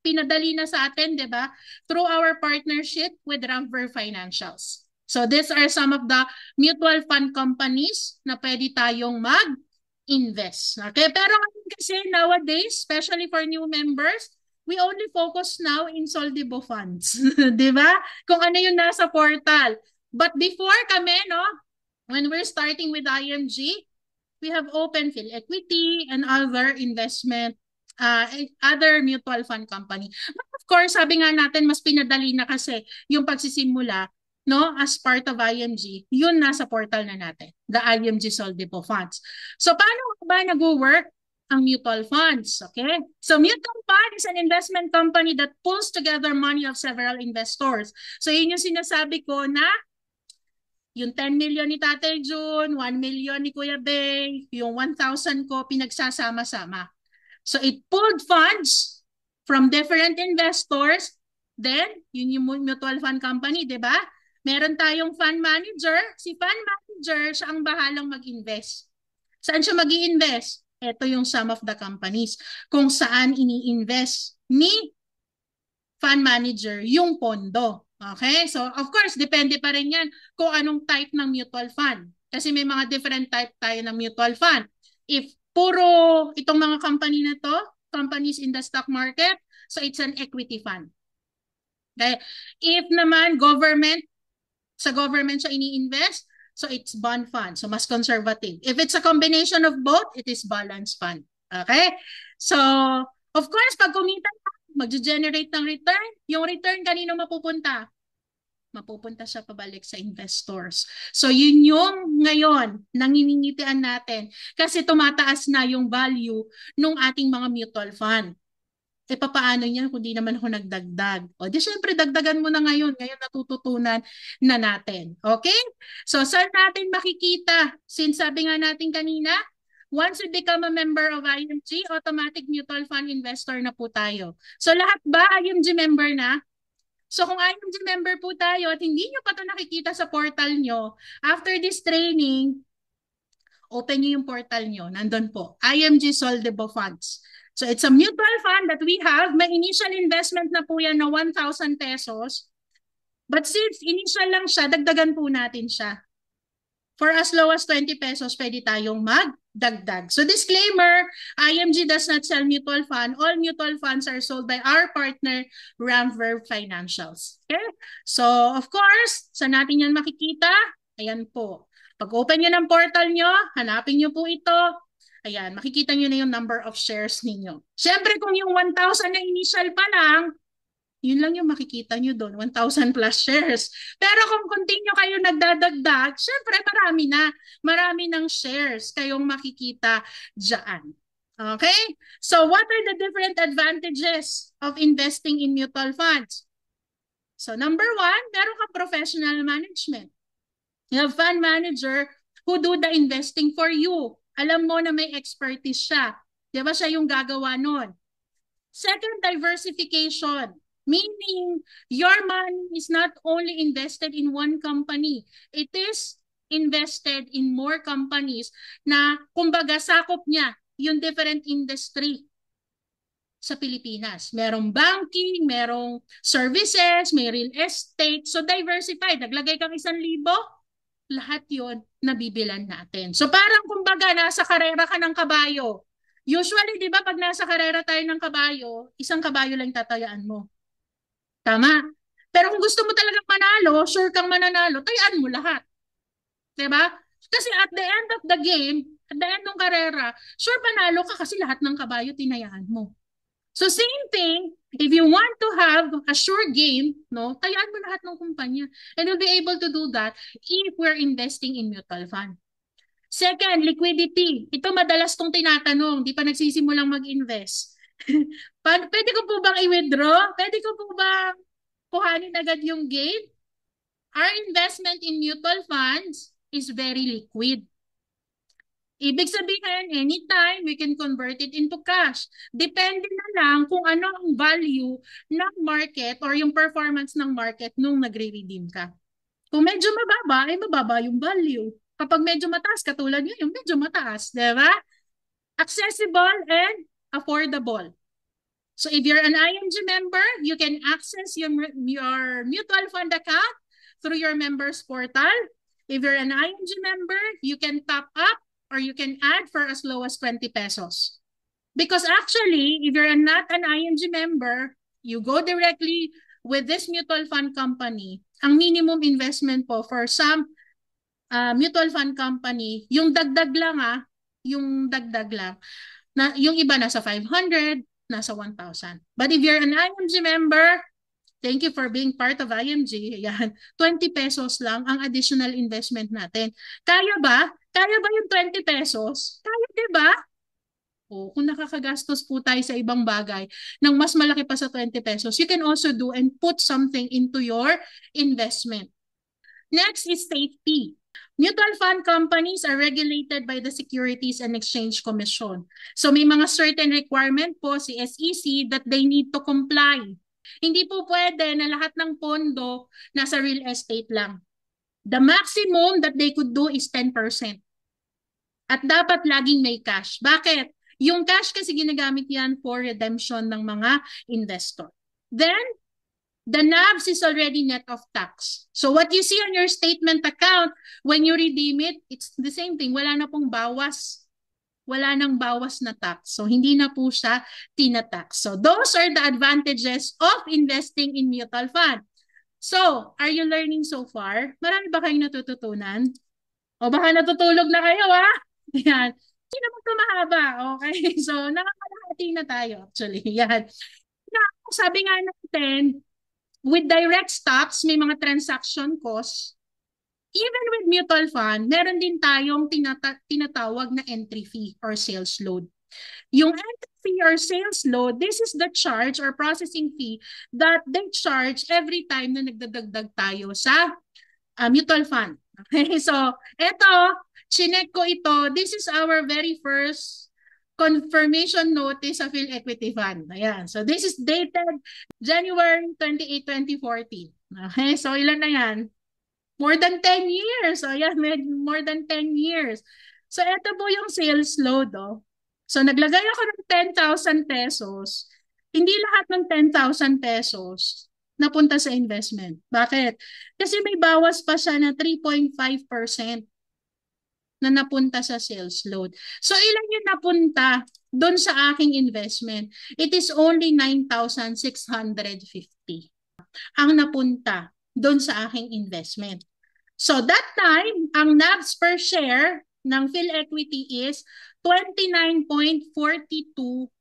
pinadali na sa atin, di ba? Through our partnership with Ramper Financials. So these are some of the mutual fund companies na pwede tayong mag-invest. Okay? Pero kasi nowadays, especially for new members, we only focus now in Soldibo funds. Di ba? Kung ano yung nasa portal. But before kami, no, when we're starting with IMG, we have open Phil Equity and other investment, other mutual fund company. But of course, sabi nga natin, mas pinadali na kasi yung pagsisimula, no, as part of IMG, yun nasa portal na natin, the IMG Soldibo Funds. So paano ba nag-work ang mutual funds? Okay? So mutual fund is an investment company that pulls together money of several investors. So yun yung sinasabi ko na yung 10 million ni Tatay June, 1 million ni Kuya Bay, yung 1,000 ko pinagsasama-sama. So it pulled funds from different investors. Then, yun yung mutual fund company, di ba? Meron tayong fund manager. Si fund manager, siya ang bahalang mag-invest. Saan siya mag-i-invest? Ito yung sum of the companies kung saan ini-invest ni fund manager yung pondo. Okay? So, of course, depende pa rin yan kung anong type ng mutual fund. Kasi may mga different type tayo ng mutual fund. If puro itong mga company na to, companies in the stock market, so it's an equity fund. Okay? If naman government, sa government siya ini-invest, so it's bond fund. So mas conservative. If it's a combination of both, it is balance fund. Okay? So, of course, pag kumita mag-generate ng return, yung return kanino mapupunta? Mapupunta siya pabalik sa investors. So yun yung ngayon nanginingitian natin kasi tumataas na yung value ng ating mga mutual fund. E papaano niyan kung di naman ako nagdagdag? O di syempre dagdagan mo na ngayon. Ngayon natututunan na natin. Okay? So saan natin makikita? Since sabi nga natin kanina, once we become a member of IMG, automatic mutual fund investor na po tayo. So lahat ba IMG member na? So kung IMG member po tayo at hindi nyo pa ito nakikita sa portal nyo, after this training, open nyo yung portal nyo. Nandun po, IMG Soldebo Funds. So it's a mutual fund that we have. May initial investment na po yan na 1,000 pesos. But since initial lang siya, dagdagan po natin siya. For as low as 20 pesos, pwede tayong magdagdag. So disclaimer, IMG does not sell mutual fund. All mutual funds are sold by our partner, Ramverb Financials. Okay? So of course, saan natin yan makikita? Ayan po. Pag open nyo ng portal nyo, hanapin nyo po ito. Ayan, makikita nyo na yung number of shares ninyo. Siyempre, kung yung 1,000 na initial pa lang, yun lang yung makikita nyo doon, 1,000 plus shares. Pero kung continue kayo nagdadagdag, syempre marami ng shares kayong makikita dyan. Okay? So what are the different advantages of investing in mutual funds? So number one, meron kang professional management. You have fund manager who do the investing for you. Alam mo na may expertise siya. Di ba siya yung gagawa nun? Second, diversification. Meaning, your money is not only invested in one company. It is invested in more companies na kumbaga sakop niya yung different industry sa Pilipinas. Merong banking, merong services, may real estate. So diversified. Naglagay kang 1,000, lahat yon nabibilan natin. So parang kumbaga nasa karera ka ng kabayo. Usually, di ba, pag nasa karera tayo ng kabayo, 1 kabayo lang tatayaan mo. Tama. Pero kung gusto mo talagang manalo, sure kang mananalo, tayaan mo lahat. Di ba? Kasi at the end of the game, at the end ng karera, sure panalo ka kasi lahat ng kabayo tinayaan mo. So same thing, if you want to have a sure game, no, tayaan mo lahat ng kumpanya. And you'll be able to do that if we're investing in mutual fund. Second, liquidity. Ito madalas tong tinatanong, di pa nagsisimulang mag-invest. Pwede ko po bang i-withdraw? Pwede ko po bang kuhanin agad yung gain? Our investment in mutual funds is very liquid. Ibig sabihin, anytime we can convert it into cash. Depende na lang kung ano ang value ng market or yung performance ng market nung nagre-redeem ka. Kung medyo mababa, ay mababa yung value. Kapag medyo mataas, katulad nyo, yung medyo mataas, di ba? Accessible and affordable. So if you're an IMG member, you can access your mutual fund account through your members portal. If you're an IMG member, you can top up or you can add for as low as 20 pesos. Because actually, if you're not an IMG member, you go directly with this mutual fund company. Ang minimum investment po for some mutual fund company, yung dagdag lang yung dagdag lang. Yung iba nasa 500, nasa 1,000. But if you're an IMG member, thank you for being part of IMG. Ayan, 20 pesos lang ang additional investment natin. Kaya ba? Kaya ba yung 20 pesos? Kaya, di ba? O, kung nakakagastos po tayo sa ibang bagay ng mas malaki pa sa 20 pesos, you can also do and put something into your investment. Next is safety. Mutual fund companies are regulated by the Securities and Exchange Commission. So may mga certain requirement po si SEC that they need to comply. Hindi po pwede na lahat ng pondo nasa real estate lang. The maximum that they could do is 10%. At dapat laging may cash. Bakit? Yung cash kasi ginagamit yan for redemption ng mga investor. Then, the NAVs is already net of tax. So what you see on your statement account, when you redeem it, it's the same thing. Wala na pong bawas. Wala nang bawas na tax. So hindi na po siya tinatax. So those are the advantages of investing in mutual fund. So, are you learning so far? Marami ba kayong natututunan? O baka natutulog na kayo, ha? Yan. Hindi naman ito mahaba. Okay? So, nakakalahati na tayo actually. Yan. Sabi nga natin, with direct stocks, may mga transaction costs. Even with mutual fund, meron din tayong tinatawag na entry fee or sales load. Yung entry fee or sales load, this is the charge or processing fee that they charge every time na nagdadagdag tayo sa mutual fund. Okay, so ito, chinek ko ito. This is our very first confirmation notice sa PhilEquity Fund. Ayan. So this is dated January 28, 2014. Okay, so ilan na yan? More than 10 years. So yan, more than 10 years. So ito po yung sales load. Oh. So naglagay ako ng 10,000 pesos. Hindi lahat ng 10,000 pesos napunta sa investment. Bakit? Kasi may bawas pa siya na 3.5% na napunta sa sales load. So ilan yung napunta doon sa aking investment? It is only 9,650 ang napunta doon sa aking investment. So that time, ang NAVs per share ng PhilEquity is 29.4277.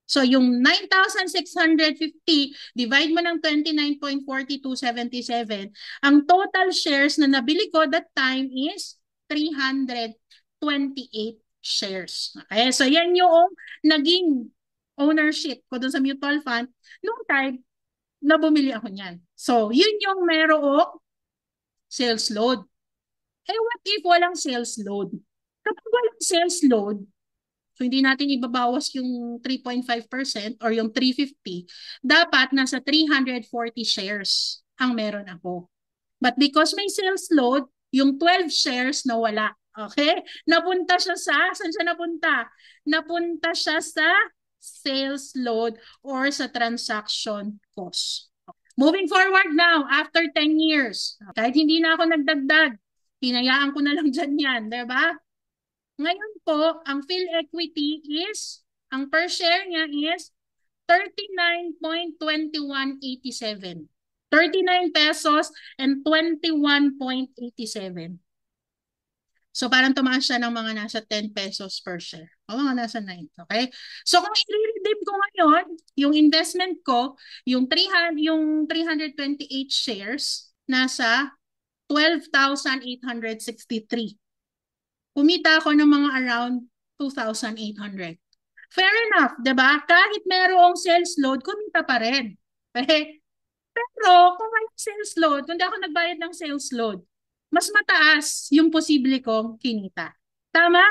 So yung 9,650 divide mo ng 29.4277, ang total shares na nabili ko that time is 328 shares. Okay, so yan yung naging ownership ko dun sa mutual fund nung time na bumili ako niyan. So yun yung merong sales load. Eh what if walang sales load? Kapag walang sales load, so hindi natin ibabawas yung 3.5% or yung 350, dapat nasa 340 shares ang meron ako. But because may sales load, yung 12 shares na wala. Okay? Napunta siya saan siya napunta? Napunta siya sa sales load or sa transaction cost. Moving forward now, after 10 years, kahit hindi na ako nagdagdag, hinayaan ko na lang dyan yan, diba? Ngayon po, ang PhilEquity is, ang per share niya is 39.2187. 39 pesos and 21.87. So parang tumaas siya ng mga nasa 10 pesos per share. O mga nasa 9. Okay? So kung i-redeem ko ngayon, yung investment ko, yung 328 shares, nasa 12,863. Kumita ako ng mga around 2,800. Fair enough, 'di ba? Kahit merong sales load, kumita pa rin. Okay? Pero kung may sales load, kung di ako nagbayad ng sales load, mas mataas yung posible kong kinita. Tama?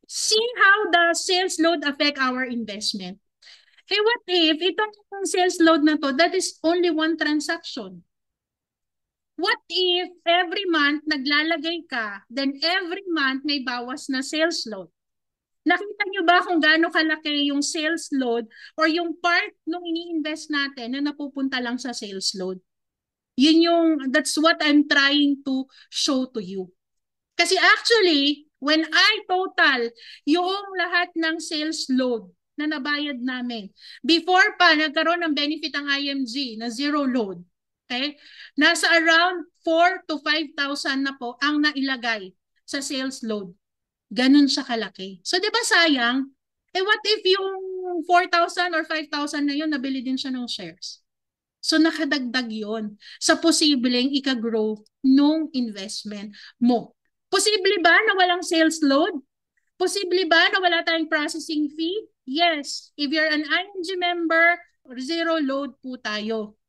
See how the sales load affect our investment. Hey, what if itong sales load na to, that is only one transaction? What if every month naglalagay ka, then every month may bawas na sales load? Nakita nyo ba kung gaano kalaki yung sales load or yung part nung ini-invest natin na napupunta lang sa sales load? That's what I'm trying to show to you. Kasi actually, when I total yung lahat ng sales load na nabayad namin, before pa nagkaroon ng benefit ang IMG na zero load, okay? Nasa around 4 to 5,000 na po ang nailagay sa sales load. Ganun siya kalaki. So, di ba sayang? Eh, what if yung 4,000 or 5,000 na yun, nabili din siya ng shares? So, nakadagdag yun sa posibleng ika-grow nung investment mo. Posible ba na walang sales load? Posible ba na wala tayong processing fee? Yes. If you're an ING member, zero load po tayo.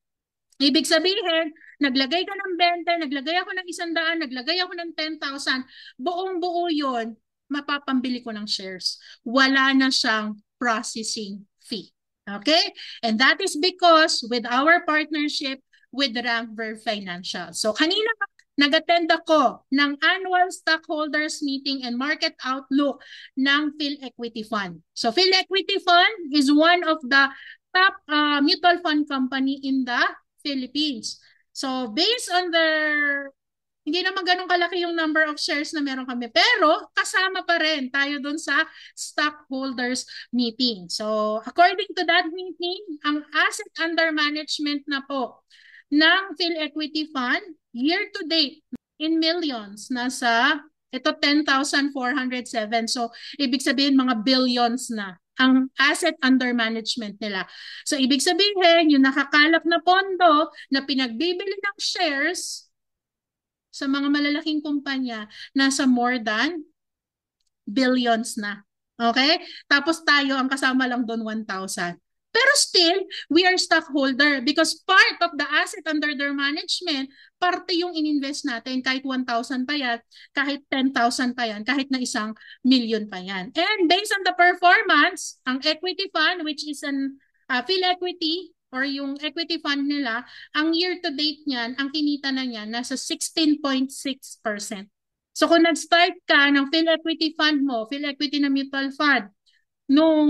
Ibig sabihin, naglagay ka ng 20, naglagay ako ng 100, naglagay ako ng 10,000, buong-buo yun, mapapambili ko ng shares. Wala na siyang processing fee. Okay? And that is because with our partnership with Rankver Financial. So kanina nag-attend ako ng annual stockholders meeting and market outlook ng PhilEquity Fund. So PhilEquity Fund is one of the top mutual fund company in the Philippines. So based on their hindi naman ganun kalaki yung number of shares na meron kami. Pero kasama pa rin tayo dun sa stockholders meeting. So according to that meeting, ang asset under management na po ng PhilEquity Fund year to date in millions nasa ito 10,407. So ibig sabihin mga billions na ang asset under management nila. So ibig sabihin yung nakakalap na pondo na pinagbibili ng shares sa mga malalaking kumpanya, nasa more than billions na. Okay? Tapos tayo, ang kasama lang doon 1,000. Pero still, we are stockholder because part of the asset under their management, parte yung ininvest natin, kahit 1,000 pa yan, kahit 10,000 pa yan, kahit na 1,000,000 pa yan. And based on the performance, ang equity fund, which is an PhilEquity, or yung equity fund nila, ang year-to-date niyan, ang kinita na niyan, nasa 16.6%. So kung nag-start ka ng PhilEquity fund mo, PhilEquity na mutual fund, nung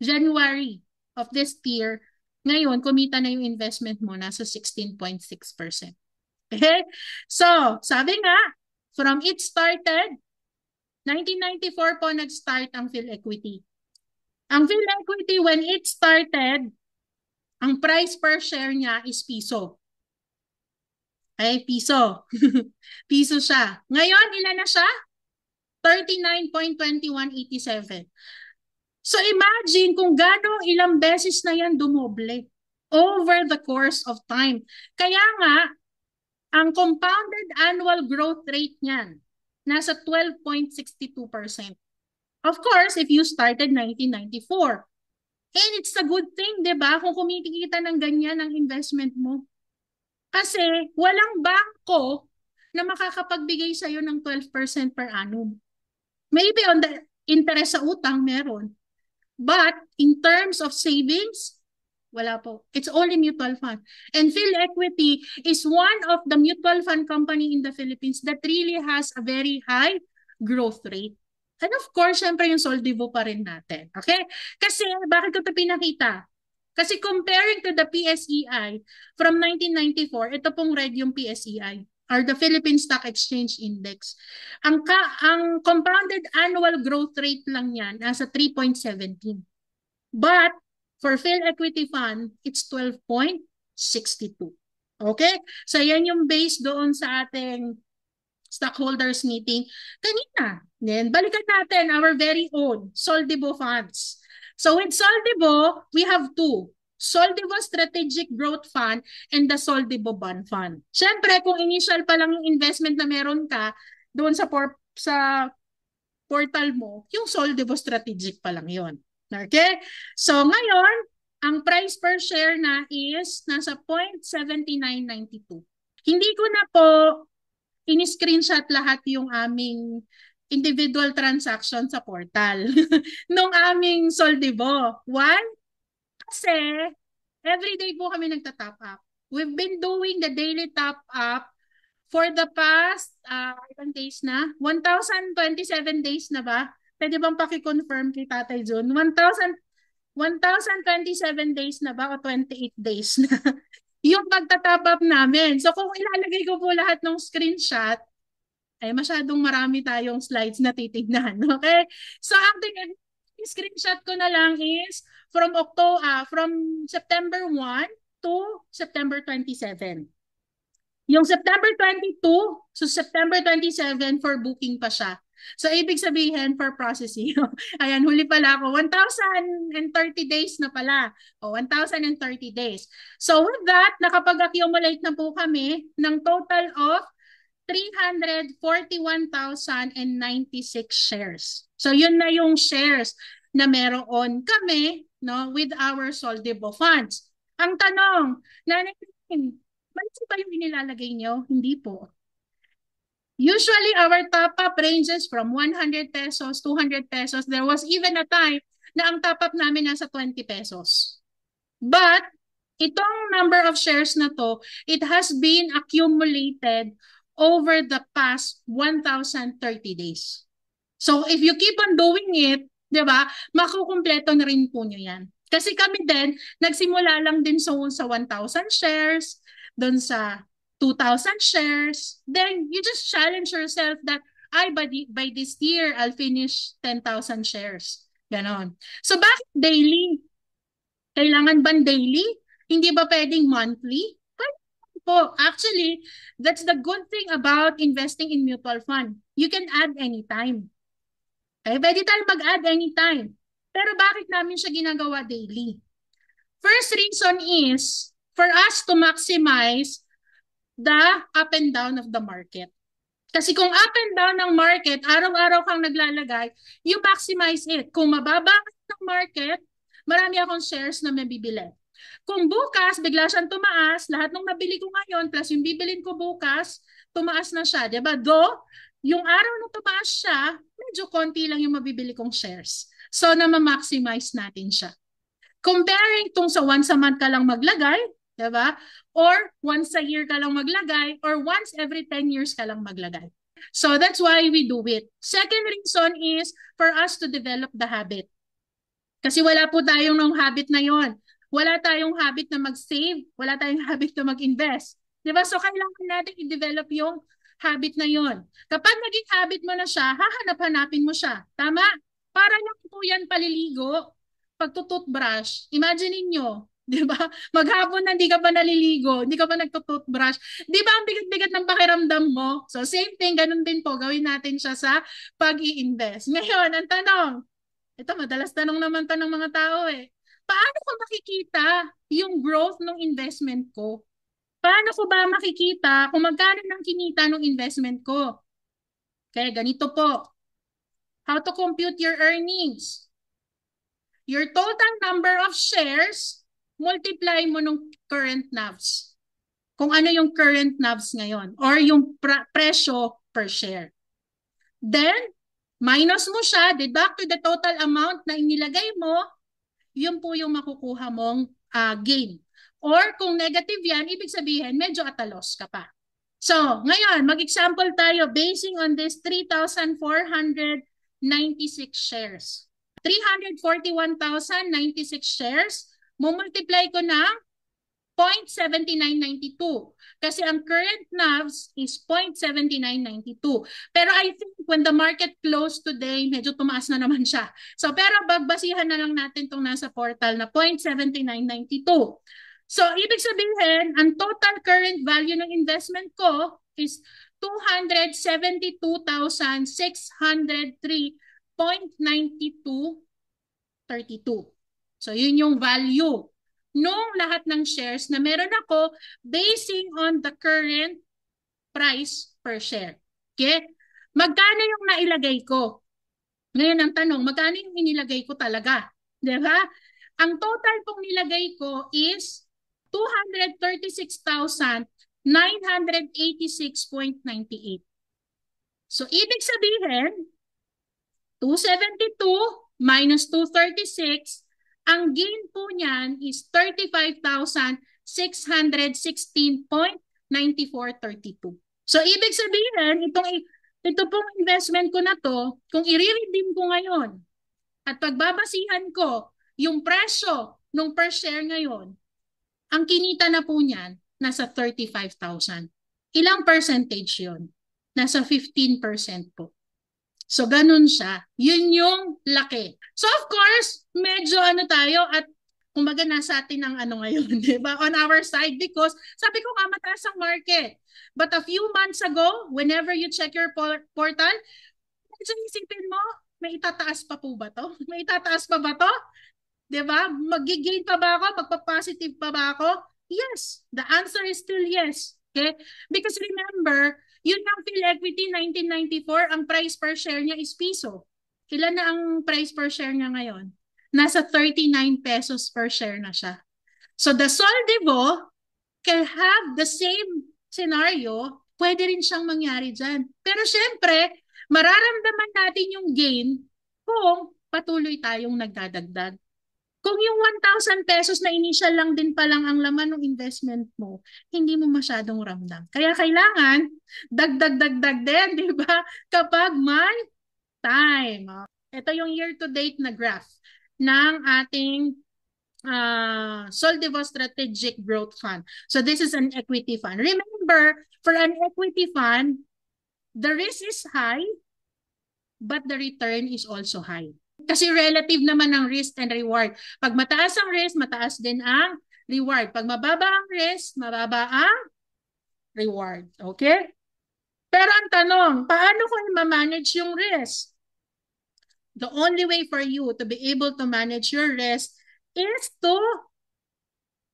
January of this year, ngayon, kumita na yung investment mo, nasa 16.6%. Okay? So, sabi nga, from it started, 1994 po nag-start ang PhilEquity. Ang PhilEquity, when it started, ang price per share niya is piso. Ay, piso. Piso siya. Ngayon, ilan na siya? 39.2187. So imagine kung gano'ng ilang beses na yan dumoble over the course of time. Kaya nga, ang compounded annual growth rate niyan, nasa 12.62%. Of course, if you started 1994. And it's a good thing, di ba? Kung kumikita ng ganyan ang investment mo. Kasi walang bangko na makakapagbigay sa'yo ng 12% per annum. Maybe on the interest sa utang, meron. But in terms of savings, wala po. It's only mutual fund. And PhilEquity is one of the mutual fund company in the Philippines that really has a very high growth rate. And of course, syempre yung Soldivo pa rin natin. Okay? Kasi, bakit ko ito pinakita? Kasi comparing to the PSEI, from 1994, ito pong red yung PSEI, or the Philippine Stock Exchange Index. Ang compounded annual growth rate lang yan, nasa 3.17. But, for PhilEquity Fund, it's 12.62. Okay? So, yan yung base doon sa ating stockholders meeting kanina. Then, balikan natin our very own Soldivo funds. So, with Soldivo, we have two. Soldivo Strategic Growth Fund and the Soldivo Bond Fund. Siyempre, kung initial pa lang yung investment na meron ka doon sa portal mo, yung Soldivo Strategic pa lang yon. Okay? So, ngayon, ang price per share na is nasa 0.7992. Hindi ko na po in-screenshot lahat yung aming individual transaction sa portal nung aming Soldivo. Why? Kasi everyday po kami nagta-top up. We've been doing the daily top up for the past ilang days na? 1,027 days na ba? Pwede bang paki-confirm kay Tatay Jun? 1,027 days na ba o 28 days na? Yung pagta-top up namin. So kung ilalagay ko po lahat ng screenshot, ay masyadong marami tayong slides na titignan. Okay? So ang screenshot ko na lang is from September 1 to September 27. Yung September 22 to September 27 for booking pa siya. So, ibig sabihin for processing. Ayan, huli pala ako. 1,030 days na pala. O, 1,030 days. So, with that, nakapag-accumulate na po kami ng total of 341,096 shares. So, yun na yung shares na meron kami, no, with our Soldivo funds. Ang tanong, Mansi ba yung inilalagay nyo? Hindi po. Usually, our top-up ranges from 100 pesos, 200 pesos. There was even a time na ang top up namin nasa 20 pesos. But, itong number of shares na to, it has been accumulated over the past 1,030 days. So, if you keep on doing it, di ba, makukumpleto na rin po nyo yan. Kasi kami din, nagsimula lang din sa 1,000 shares, doon sa 2,000 shares. Then, you just challenge yourself that, by this year, I'll finish 10,000 shares. Ganon. So, bakit daily? Kailangan ba daily? Hindi ba pwedeng monthly? Pwede po. Actually, that's the good thing about investing in mutual fund. You can add anytime. Okay? Pwede tayo mag-add anytime. Pero bakit namin siya ginagawa daily? First reason is for us to maximize the up and down of the market. Kasi kung up and down ng market, araw-araw kang naglalagay, you maximize it. Kung mababa ng market, marami akong shares na mabibili. Kung bukas, bigla siyang tumaas, lahat ng nabili ko ngayon, plus yung bibilin ko bukas, tumaas na siya. Diba? Though, yung araw na tumaas siya, medyo konti lang yung mabibili kong shares. So, na-maximize natin siya. Comparing tong sa once a month ka lang maglagay, diba? Or once a year ka lang maglagay, or once every 10 years ka lang maglagay. So that's why we do it. Second reason is for us to develop the habit. Kasi wala po tayong ng habit na yon. Wala tayong habit na mag-save, wala tayong habit na mag-invest. Diba? So kailangan natin i-develop yung habit na yon. Kapag naging habit mo na siya, hahanap-hanapin mo siya. Tama? Para lang po yan paliligo, pagtututbrush. Imagine niyo, di ba? Maghapon na hindi ka pa naliligo, hindi ka pa nagtututbrush. Di ba ang bigat-bigat ng pakiramdam mo? So same thing, ganun din po, gawin natin siya sa pag-i-invest. Ngayon, ang tanong, ito madalas tanong naman to ng mga tao eh, paano ko makikita yung growth ng investment ko? Paano ko ba makikita kung magkano nang kinita ng investment ko? Okay, ganito po. How to compute your earnings? Your total number of shares, multiply mo nung current NAVs. Kung ano yung current NAVs ngayon or yung presyo per share. Then, minus mo siya, deduct to the total amount na inilagay mo, yun po yung makukuha mong gain. Or kung negative yan, ibig sabihin, medyo at a loss ka pa. So, ngayon, mag-example tayo basing on this 3,496 shares. 341,096 shares, mumultiply ko ng 0.7992. Kasi ang current NAVs is 0.7992. Pero I think when the market closed today, medyo tumaas na naman siya. So, pero bagbasihan na lang natin itong nasa portal na 0.7992. So, ibig sabihin, ang total current value ng investment ko is 272,603.9232. So, yun yung value nung lahat ng shares na meron ako basing on the current price per share. Okay? Magkano yung nailagay ko? Ngayon ang tanong, magkano yung inilagay ko talaga? Diba? Ang total pong nilagay ko is 236,986.98. So, ibig sabihin, 272 minus 236, ang gain po niyan is 35,616.9432. So, ibig sabihin, ito pong investment ko na to, kung i-redeem ko ngayon, at pagbabasihan ko yung presyo ng per share ngayon, ang kinita na po niyan, nasa 35,000. Ilang percentage yun? Nasa 15% po. So, ganun siya. Yun yung laki. So, of course, medyo tayo at kumbaga nasa atin ang ngayon, di ba? On our side because sabi ko nga mataas ang market. But a few months ago, whenever you check your portal, isipin mo, may itataas pa po ba to? May itataas pa ba to? Di ba? Mag-gain pa ba ako? Magpa-positive pa ba ako? Yes. The answer is still yes. Okay? Because remember, yun ang PhilEquity 1994, ang price per share niya is piso. Ilan na ang price per share niya ngayon? Nasa 39 pesos per share na siya. So the Soldivo can have the same scenario, pwede rin siyang mangyari dyan. Pero syempre, mararamdaman natin yung gain kung patuloy tayong nagdadagdag. Kung yung 1,000 pesos na initial lang din pa lang ang laman ng investment mo, hindi mo masyadong ramdam. Kaya kailangan dagdag-dagdag din, di ba? Kapag may time. Ito yung year-to-date na graph ng ating Soldivo Strategic Growth Fund. So this is an equity fund. Remember, for an equity fund, the risk is high, but the return is also high. Kasi relative naman ang risk and reward. Pag mataas ang risk, mataas din ang reward. Pag mababa ang risk, mababa ang reward. Okay? Pero ang tanong, paano ko i-manage yung risk? The only way for you to be able to manage your risk is to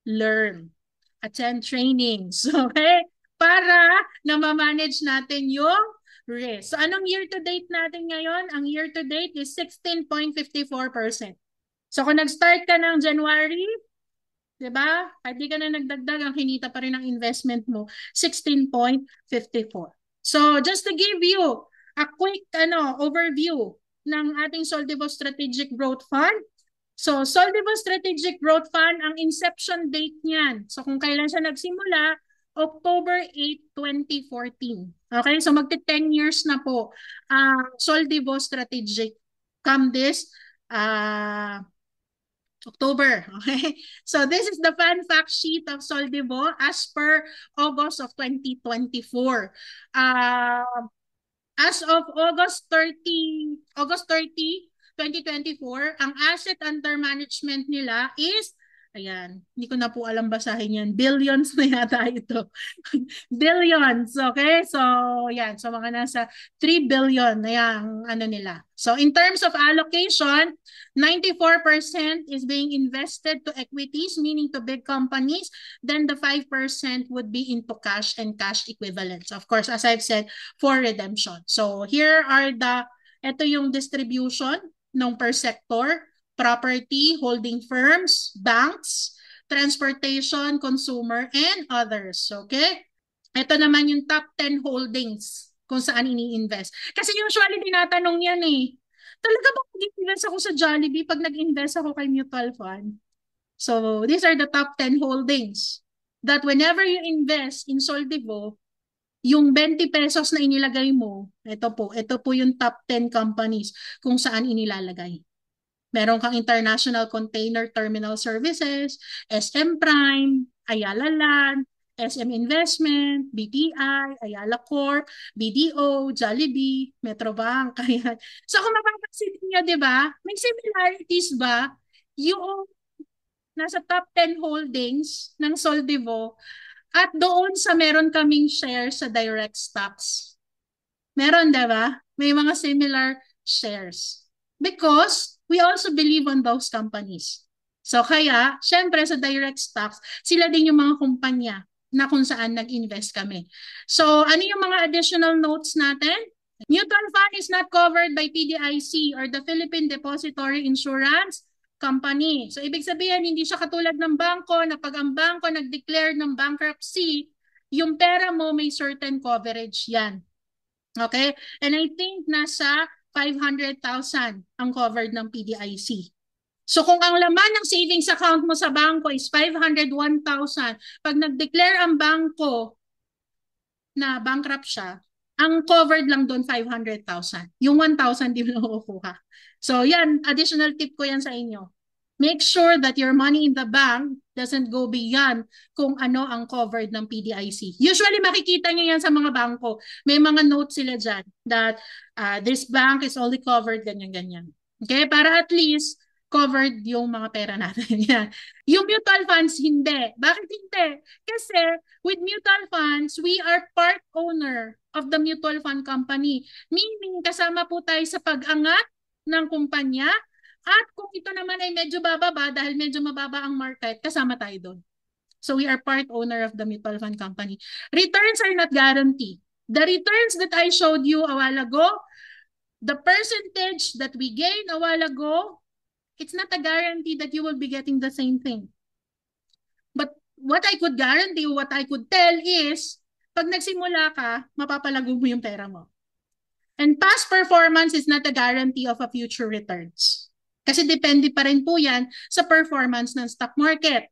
learn, attend trainings, okay? Para na ma-manage natin yung risk. So anong year-to-date natin ngayon? Ang year-to-date is 16.54%. So kung nag-start ka ng January, di ba? At di ka na nagdagdag, ang kinita pa rin ang investment mo, 16.54. So just to give you a quick overview ng ating Soldivo Strategic Growth Fund. So Soldivo Strategic Growth Fund, ang inception date niyan. So kung kailan siya nagsimula, October 8, 2014. Okay, so magti-10 years na po ang Soldivo Strategic come this October. Okay, so this is the fun fact sheet of Soldivo as per August of 2024. As of August 30, 2024, ang asset under management nila is, ayan, hindi ko na po alam basahin yan. Billions na yata ito. Billions, okay? So, yan. So, mga nasa 3 billion na yung ano nila. So, in terms of allocation, 94% is being invested to equities, meaning to big companies. Then the 5% would be into cash and cash equivalents. Of course, as I've said, for redemption. So here are ito yung distribution ng per sector: property, holding firms, banks, transportation, consumer, and others. Okay? Ito naman yung top 10 holdings kung saan ini-invest. Kasi usually tinatanong yan eh. Talaga ba mag-invest ako sa Jollibee pag nag-invest ako kay mutual fund? So these are the top 10 holdings that whenever you invest in Soldivo, yung 20 pesos na inilagay mo, ito po yung top 10 companies kung saan inilalagay. Meron kang International Container Terminal Services, SM Prime, Ayala Land, SM Investment, BPI, Ayala Corp, BDO, Jollibee, Metrobank. Ayan. So kung mapapansin niyo, di ba, may similarities ba yung nasa top 10 holdings ng Soldivo at doon sa meron kaming share sa direct stocks? Meron, di ba? May mga similar shares. Because we also believe on those companies. So kaya, syempre sa direct stocks, sila din yung mga kumpanya na kung saan nag-invest kami. So ano yung mga additional notes natin? Mutual fund is not covered by PDIC or the Philippine Depository Insurance Company. So ibig sabihin, hindi siya katulad ng bangko na pag ang bangko nag-declare ng bankruptcy, yung pera mo may certain coverage yan. Okay? And I think nasa 500,000 ang covered ng PDIC. So kung ang laman ng savings account mo sa bangko is 501,000, pag nag-declare ang bangko na bankrupt siya, ang covered lang doon 500,000. Yung 1,000 di mo nakukuha. So yan, additional tip ko yan sa inyo. Make sure that your money in the bank doesn't go beyond kung ano ang covered ng PDIC. Usually makikita nyo yan sa mga bangko. May mga notes sila dyan that this bank is only covered ganyan-ganyan. Okay? Para at least covered yung mga pera natin. Yan. Yung mutual funds, hindi. Bakit hindi? Kasi with mutual funds, we are part owner of the mutual fund company. Meaning, kasama po tayo sa pag-angat ng kumpanya. At kung ito naman ay medyo bababa, dahil medyo mababa ang market, kasama tayo doon. So we are part owner of the mutual fund company. Returns are not guaranteed. The returns that I showed you a while ago, the percentage that we gained a while ago, it's not a guarantee that you will be getting the same thing. But what I could guarantee, what I could tell is, pag nagsimula ka, mapapalago mo yung pera mo. And past performance is not a guarantee of a future returns. Kasi depende pa rin po yan sa performance ng stock market.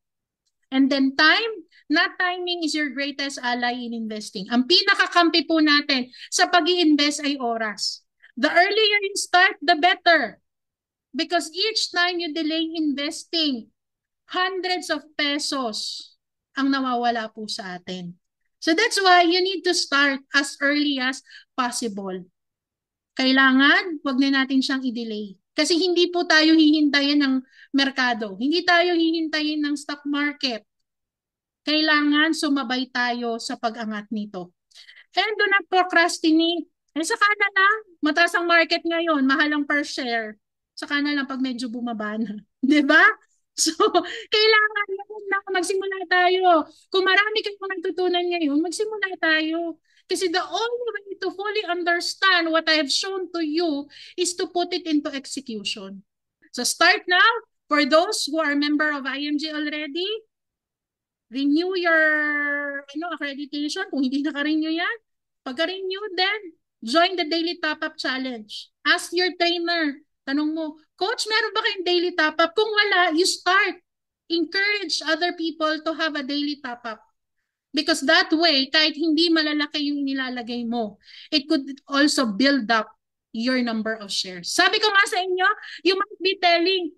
And then timing is your greatest ally in investing. Ang pinakakampi po natin sa pag-i-invest ay oras. The earlier you start, the better. Because each time you delay investing, hundreds of pesos ang nawawala po sa atin. So that's why you need to start as early as possible. Kailangan, wag na natin siyang i-delay. Kasi hindi po tayo hihintayin ng merkado. Hindi tayo hihintayin ng stock market. Kailangan sumabay tayo sa pag-angat nito. And do not procrastinate. Saka na lang, mataas ang market ngayon, mahal ang per share. Saka na lang pag medyo bumaba na. 'Di ba? So, kailangan na magsimula tayo. Kung marami kayong natutunan ngayon, magsimula tayo. Kasi the only way to fully understand what I have shown to you is to put it into execution. So start now. For those who are member of IMG already, renew your accreditation. Kung hindi naka-renew yan, pagka-renew, then join the Daily Top-Up Challenge. Ask your trainer. Tanong mo, Coach, meron ba kayong daily top-up? Kung wala, you start. Encourage other people to have a daily top-up. Because that way, kahit hindi malalaki yung nilalagay mo, it could also build up your number of shares. Sabi ko nga sa inyo, you might be telling,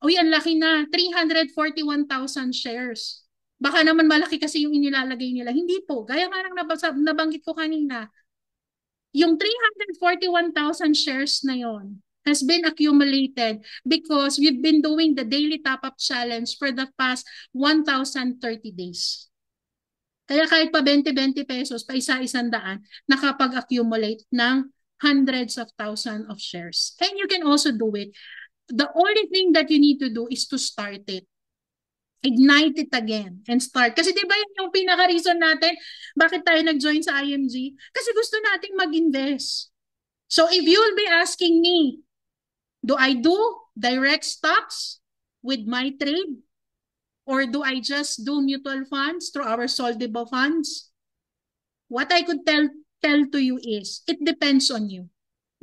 uy, ang laki na, 341,000 shares. Baka naman malaki kasi yung inilalagay nila. Hindi po. Gaya nga lang nabanggit ko kanina, yung 341,000 shares na yon has been accumulated because we've been doing the daily top-up challenge for the past 1,030 days. Kaya kahit pa 20-20 pesos, pa isa-isang daan, nakapag-accumulate ng hundreds of thousands of shares. And you can also do it. The only thing that you need to do is to start it. Ignite it again and start. Kasi di ba yun yung pinaka-reason natin bakit tayo nag-join sa IMG? Kasi gusto nating mag-invest. So if you will be asking me, do I do direct stocks with my trade? Or do I just do mutual funds through our Soldibo funds? What I could tell to you is, it depends on you.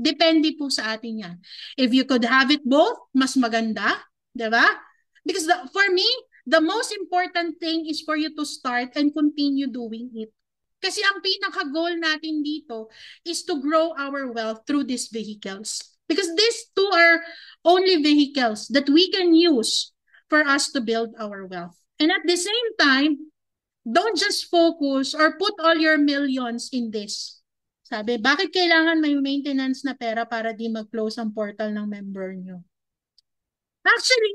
Depende po sa atin yan. If you could have it both, mas maganda. Diba? Because for me, the most important thing is for you to start and continue doing it. Kasi ang pinaka-goal natin dito is to grow our wealth through these vehicles. Because these two are only vehicles that we can use for us to build our wealth. And at the same time, don't just focus or put all your millions in this. Sabi, bakit kailangan may maintenance na pera para di mag-close ang portal ng member nyo? Actually,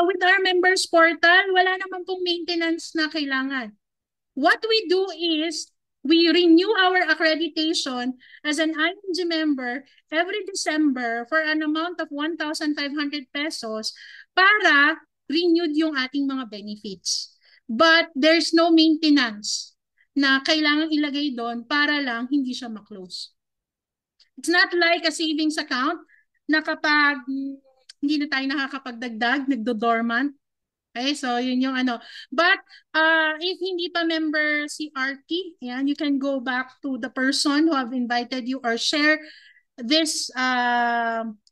with our members portal, wala naman pong maintenance na kailangan. What we do is, we renew our accreditation as an IMG member every December for an amount of 1,500 pesos para renewed yung ating mga benefits. But there's no maintenance na kailangan ilagay doon para lang hindi siya ma-close. It's not like a savings account na kapag hindi na tayo nakakapagdagdag, nagdo-dormant. Okay, so yun yung ano. But if hindi pa member si RT, yan, you can go back to the person who have invited you or share this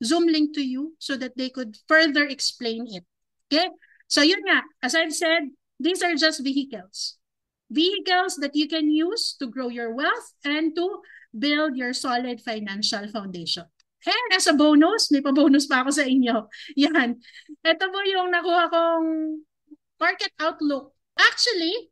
Zoom link to you so that they could further explain it. Okay? So yun nga, as I've said, these are just vehicles. Vehicles that you can use to grow your wealth and to build your solid financial foundation. And as a bonus, may pa-bonus pa ako sa inyo. Yan. Ito po yung nakuha kong market outlook. Actually,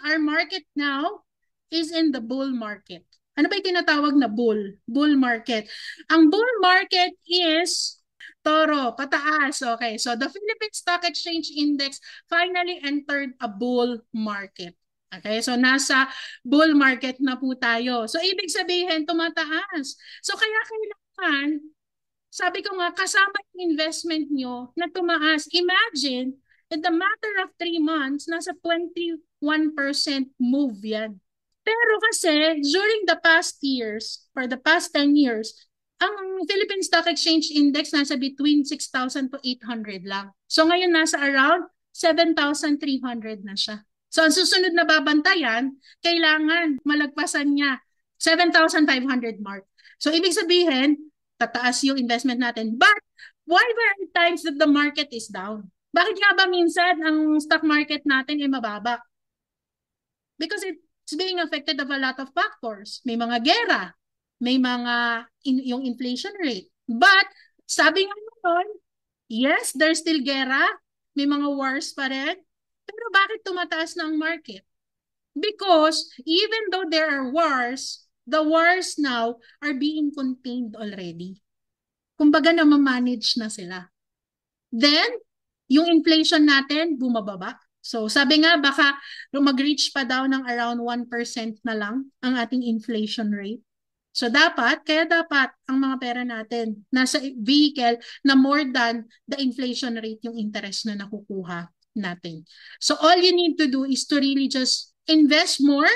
our market now is in the bull market. Ano ba yung tinatawag na bull? Bull market. Ang bull market is Toro, pataas. Okay, so the Philippine Stock Exchange Index finally entered a bull market. Okay, so nasa bull market na po tayo. So ibig sabihin, tumataas. So kaya kailangan, sabi ko nga, kasama yung investment nyo na tumaas. Imagine, in the matter of 3 months, nasa 21% move yan. Pero kasi, during the past years, for the past 10 years, ang Philippine Stock Exchange Index nasa between 6,000 to 800 lang. So ngayon nasa around 7,300 na siya. So ang susunod na babantayan, kailangan malagpasan niya 7,500 mark. So ibig sabihin, tataas yung investment natin. But Why there are times that the market is down? Bakit nga ba minsan ang stock market natin ay mababa? Because it's being affected of a lot of factors. May mga gera, may mga yung inflation rate. But sabi nga naman, yes, there's still gera, may mga wars pa rin. Pero bakit tumataas na ang market? Because even though there are wars, the wars now are being contained already. Kumbaga na ma-manage na sila. Then, yung inflation natin bumababa. So sabi nga baka mag-reach pa daw ng around 1% na lang ang ating inflation rate. So kaya dapat ang mga pera natin nasa vehicle na more than the inflation rate yung interest na nakukuha natin. So all you need to do is to really just invest more,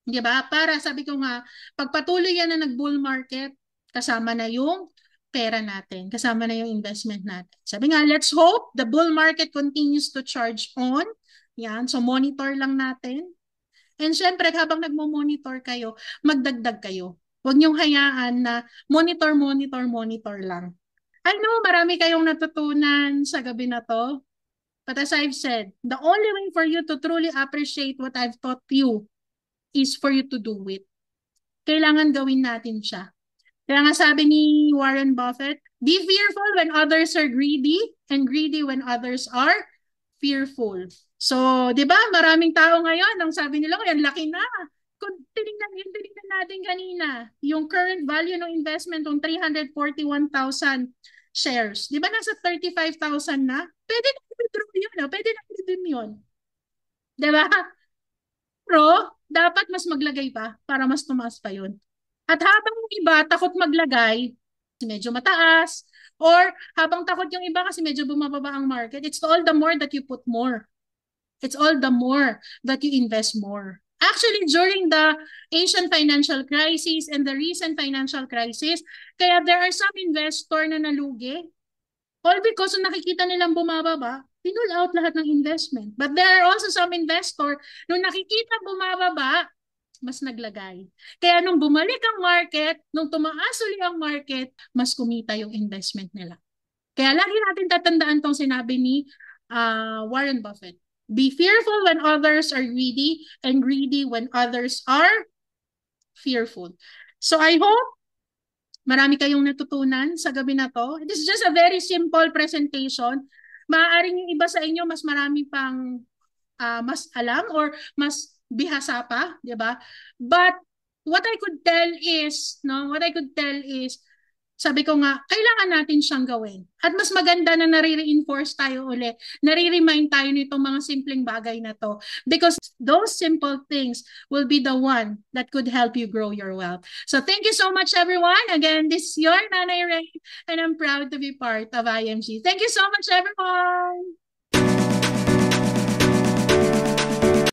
di ba? Para sabi ko nga, pagpatuloy yan na nag-bull market, kasama na yung pera natin, kasama na yung investment natin. Sabi nga, let's hope the bull market continues to charge on. Yan, so monitor lang natin. And syempre, habang nagmo-monitor kayo, magdagdag kayo. Huwag niyong hayaan na monitor lang. I know marami kayong natutunan sa gabi na to. But as I've said, the only way for you to truly appreciate what I've taught you is for you to do it. Kailangan gawin natin siya. Kaya nga sabi ni Warren Buffett, be fearful when others are greedy and greedy when others are fearful. So, di ba, maraming tao ngayon, ang sabi nila, yan laki na. Kung tinignan natin kanina, yung current value ng investment ng 341,000 shares. Di ba nasa 35,000 na? Pwede na i-withdraw yun. Pwede na i-redeem yun. Di ba? Pero, dapat mas maglagay pa para mas tumaas pa yun. At habang yung iba takot maglagay, medyo mataas, or habang takot yung iba kasi medyo bumababa ang market, it's all the more that you put more. It's all the more that you invest more. Actually, during the Asian financial crisis and the recent financial crisis, kaya there are some investor na nalugi, all because nakikita nilang bumababa, pinull out lahat ng investment. But there are also some investor, nung nakikita bumababa, mas naglagay. Kaya nung bumalik ang market, nung tumaas uli ang market, mas kumita yung investment nila. Kaya lagi natin tatandaan tong sinabi ni Warren Buffett. Be fearful when others are greedy and greedy when others are fearful. So I hope marami kayong natutunan sa gabi na to. It is just a very simple presentation. Maaaring yung iba sa inyo mas marami pang mas alam or mas bihasa pa, di ba? But what I could tell is, sabi ko nga, kailangan natin siyang gawin. At mas maganda na nare-reinforce tayo ulit, nare-remind tayo nitong mga simpleng bagay na to. Because those simple things will be the one that could help you grow your wealth. So thank you so much, everyone. Again, this is your Nanay Ray, and I'm proud to be part of IMG. Thank you so much, everyone.